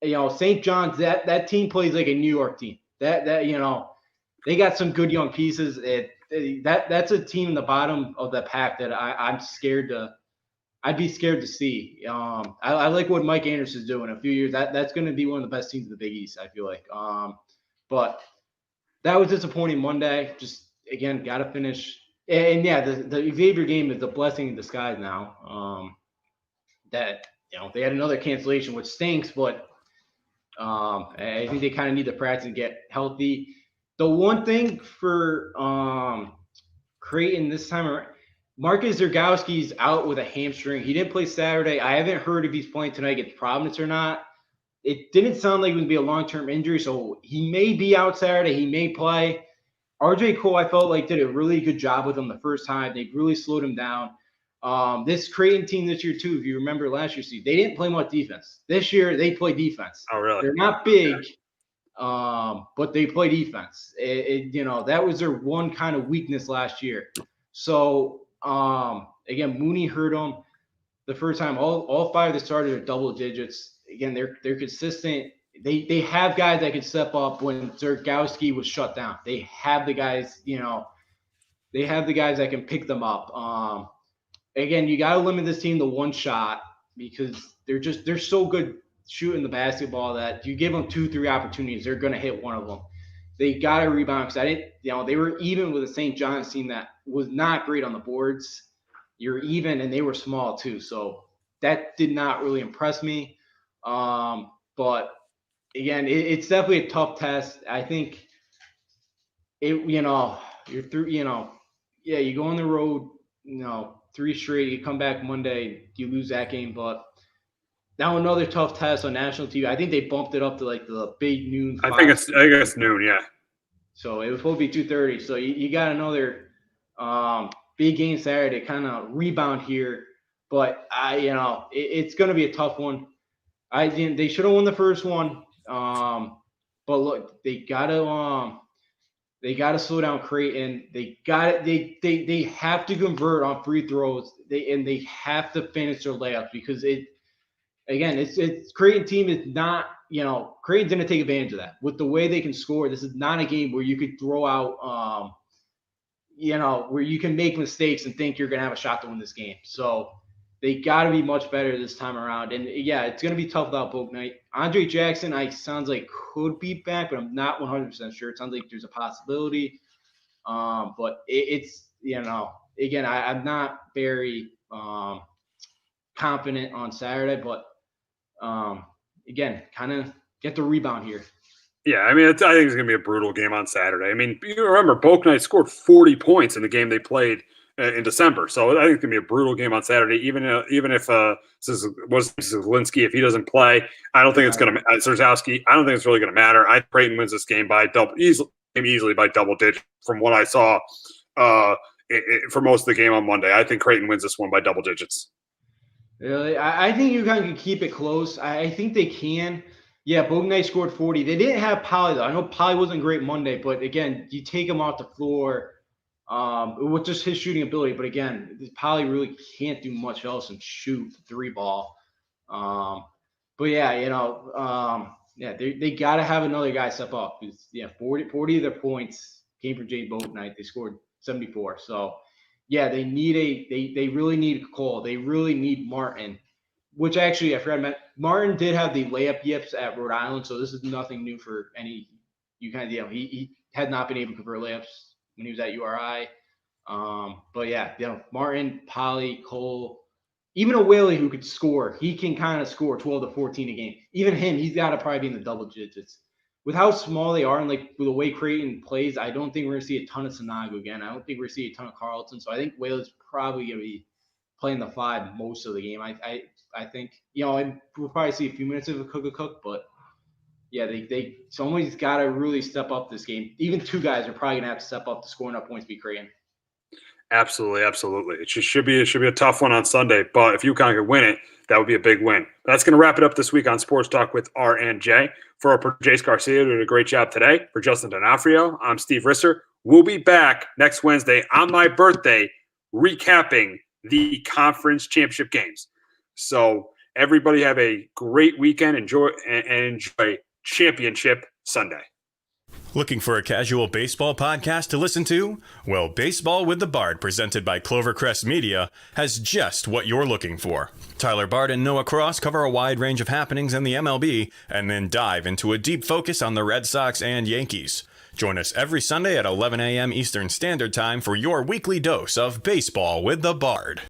St. John's, that team plays like a New York team. That they got some good young pieces. That's a team in the bottom of the pack that I'd be scared to see. I like what Mike Anderson's doing in a few years. That's going to be one of the best teams in the Big East, I feel like. But that was disappointing Monday. Just, again, got to finish. And yeah, the Xavier game is a blessing in disguise now. That, they had another cancellation, which stinks, but I think they kind of need to practice and get healthy. The one thing for Creighton this time around, Marcus Zergowski's out with a hamstring. He didn't play Saturday. I haven't heard if he's playing tonight against Providence or not. It didn't sound like it would be a long-term injury, so he may be out Saturday. He may play. RJ Cole, I felt like, did a really good job with him the first time. They really slowed him down. This Creighton team this year too, if you remember last year's season, they didn't play much defense. This year they play defense. Oh, really? They're not big, but they play defense. That was their one kind of weakness last year. So again, Mooney hurt them the first time. All 5 of the starters are double digits. Again, they're consistent. They have guys that can step up when Zergowski was shut down. They have the guys, they have the guys that can pick them up. Again, you got to limit this team to one shot because they're so good shooting the basketball that you give them 2-3 opportunities, they're going to hit one of them. They got to rebound because they were even with the St. John's team that was not great on the boards. You're even, and they were small too. So that did not really impress me. But again, it's definitely a tough test. I think you're through, you go on the road, 3 straight, you come back Monday, you lose that game. But now another tough test on national TV. I think they bumped it up to like the big noon. I think it's noon, yeah. So it was supposed to be 2:30. So you got another big game Saturday, kind of rebound here. But it's going to be a tough one. They should have won the first one. But look, they gotta slow down Creighton. They have to convert on free throws. They have to finish their layups because it's Creighton team is not, Creighton's going to take advantage of that. With the way they can score, this is not a game where you could throw out, where you can make mistakes and think you're going to have a shot to win this game. So they got to be much better this time around. And, yeah, it's going to be tough without Bouknight. Andre Jackson, sounds like could be back, but I'm not 100% sure. It sounds like there's a possibility. But again, I'm not very confident on Saturday, but again, kind of get the rebound here. Yeah, I think it's going to be a brutal game on Saturday. I mean, you remember Bouknight scored 40 points in the game they played in December. So I think it's going to be a brutal game on Saturday, even if Zielinski, if he doesn't play, I don't think it's going to – Zergowski, I don't think it's really going to matter. I think Creighton wins this game by easily by double digits from what I saw for most of the game on Monday. I think Creighton wins this one by double digits. Really? I think UConn can keep it close. I think they can. Yeah, Bouknight scored 40. They didn't have Polley, though. I know Polley wasn't great Monday, but, again, you take him off the floor with just his shooting ability. But, again, Polley really can't do much else than shoot the 3-ball. But, yeah, they got to have another guy step up. 40 of their points came from Jay Bouknight. They scored 74. So, yeah, they really need Cole. They really need Martin, which actually I forgot. Martin did have the layup yips at Rhode Island, so this is nothing new for any UConn. He had not been able to convert layups when he was at URI. But yeah, Martin, Polley, Cole, even a Whaley who could score. He can kind of score 12 to 14 a game. Even him, he's got to probably be in the double digits. With how small they are and like with the way Creighton plays, I don't think we're going to see a ton of Sanago again. I don't think we're going to see a ton of Carlton. So I think Whaley's probably going to be playing the 5 most of the game. I think, and we'll probably see a few minutes of a cook, but yeah, somebody's got to really step up this game. Even 2 guys are probably going to have to step up to score enough points to beat Creighton. Absolutely. It should be a tough one on Sunday, but if UConn could win it, that would be a big win. That's going to wrap it up this week on Sports Talk with R&J. For Jace Garcia, who did a great job today. For Justin D'Onofrio, I'm Steve Risser. We'll be back next Wednesday on my birthday, recapping the conference championship games. So everybody have a great weekend. Enjoy Championship Sunday. Looking for a casual baseball podcast to listen to? Well, Baseball with the Bard, presented by Clovercrest Media, has just what you're looking for. Tyler Bard and Noah Cross cover a wide range of happenings in the MLB and then dive into a deep focus on the Red Sox and Yankees. Join us every Sunday at 11 a.m. Eastern Standard Time for your weekly dose of Baseball with the Bard.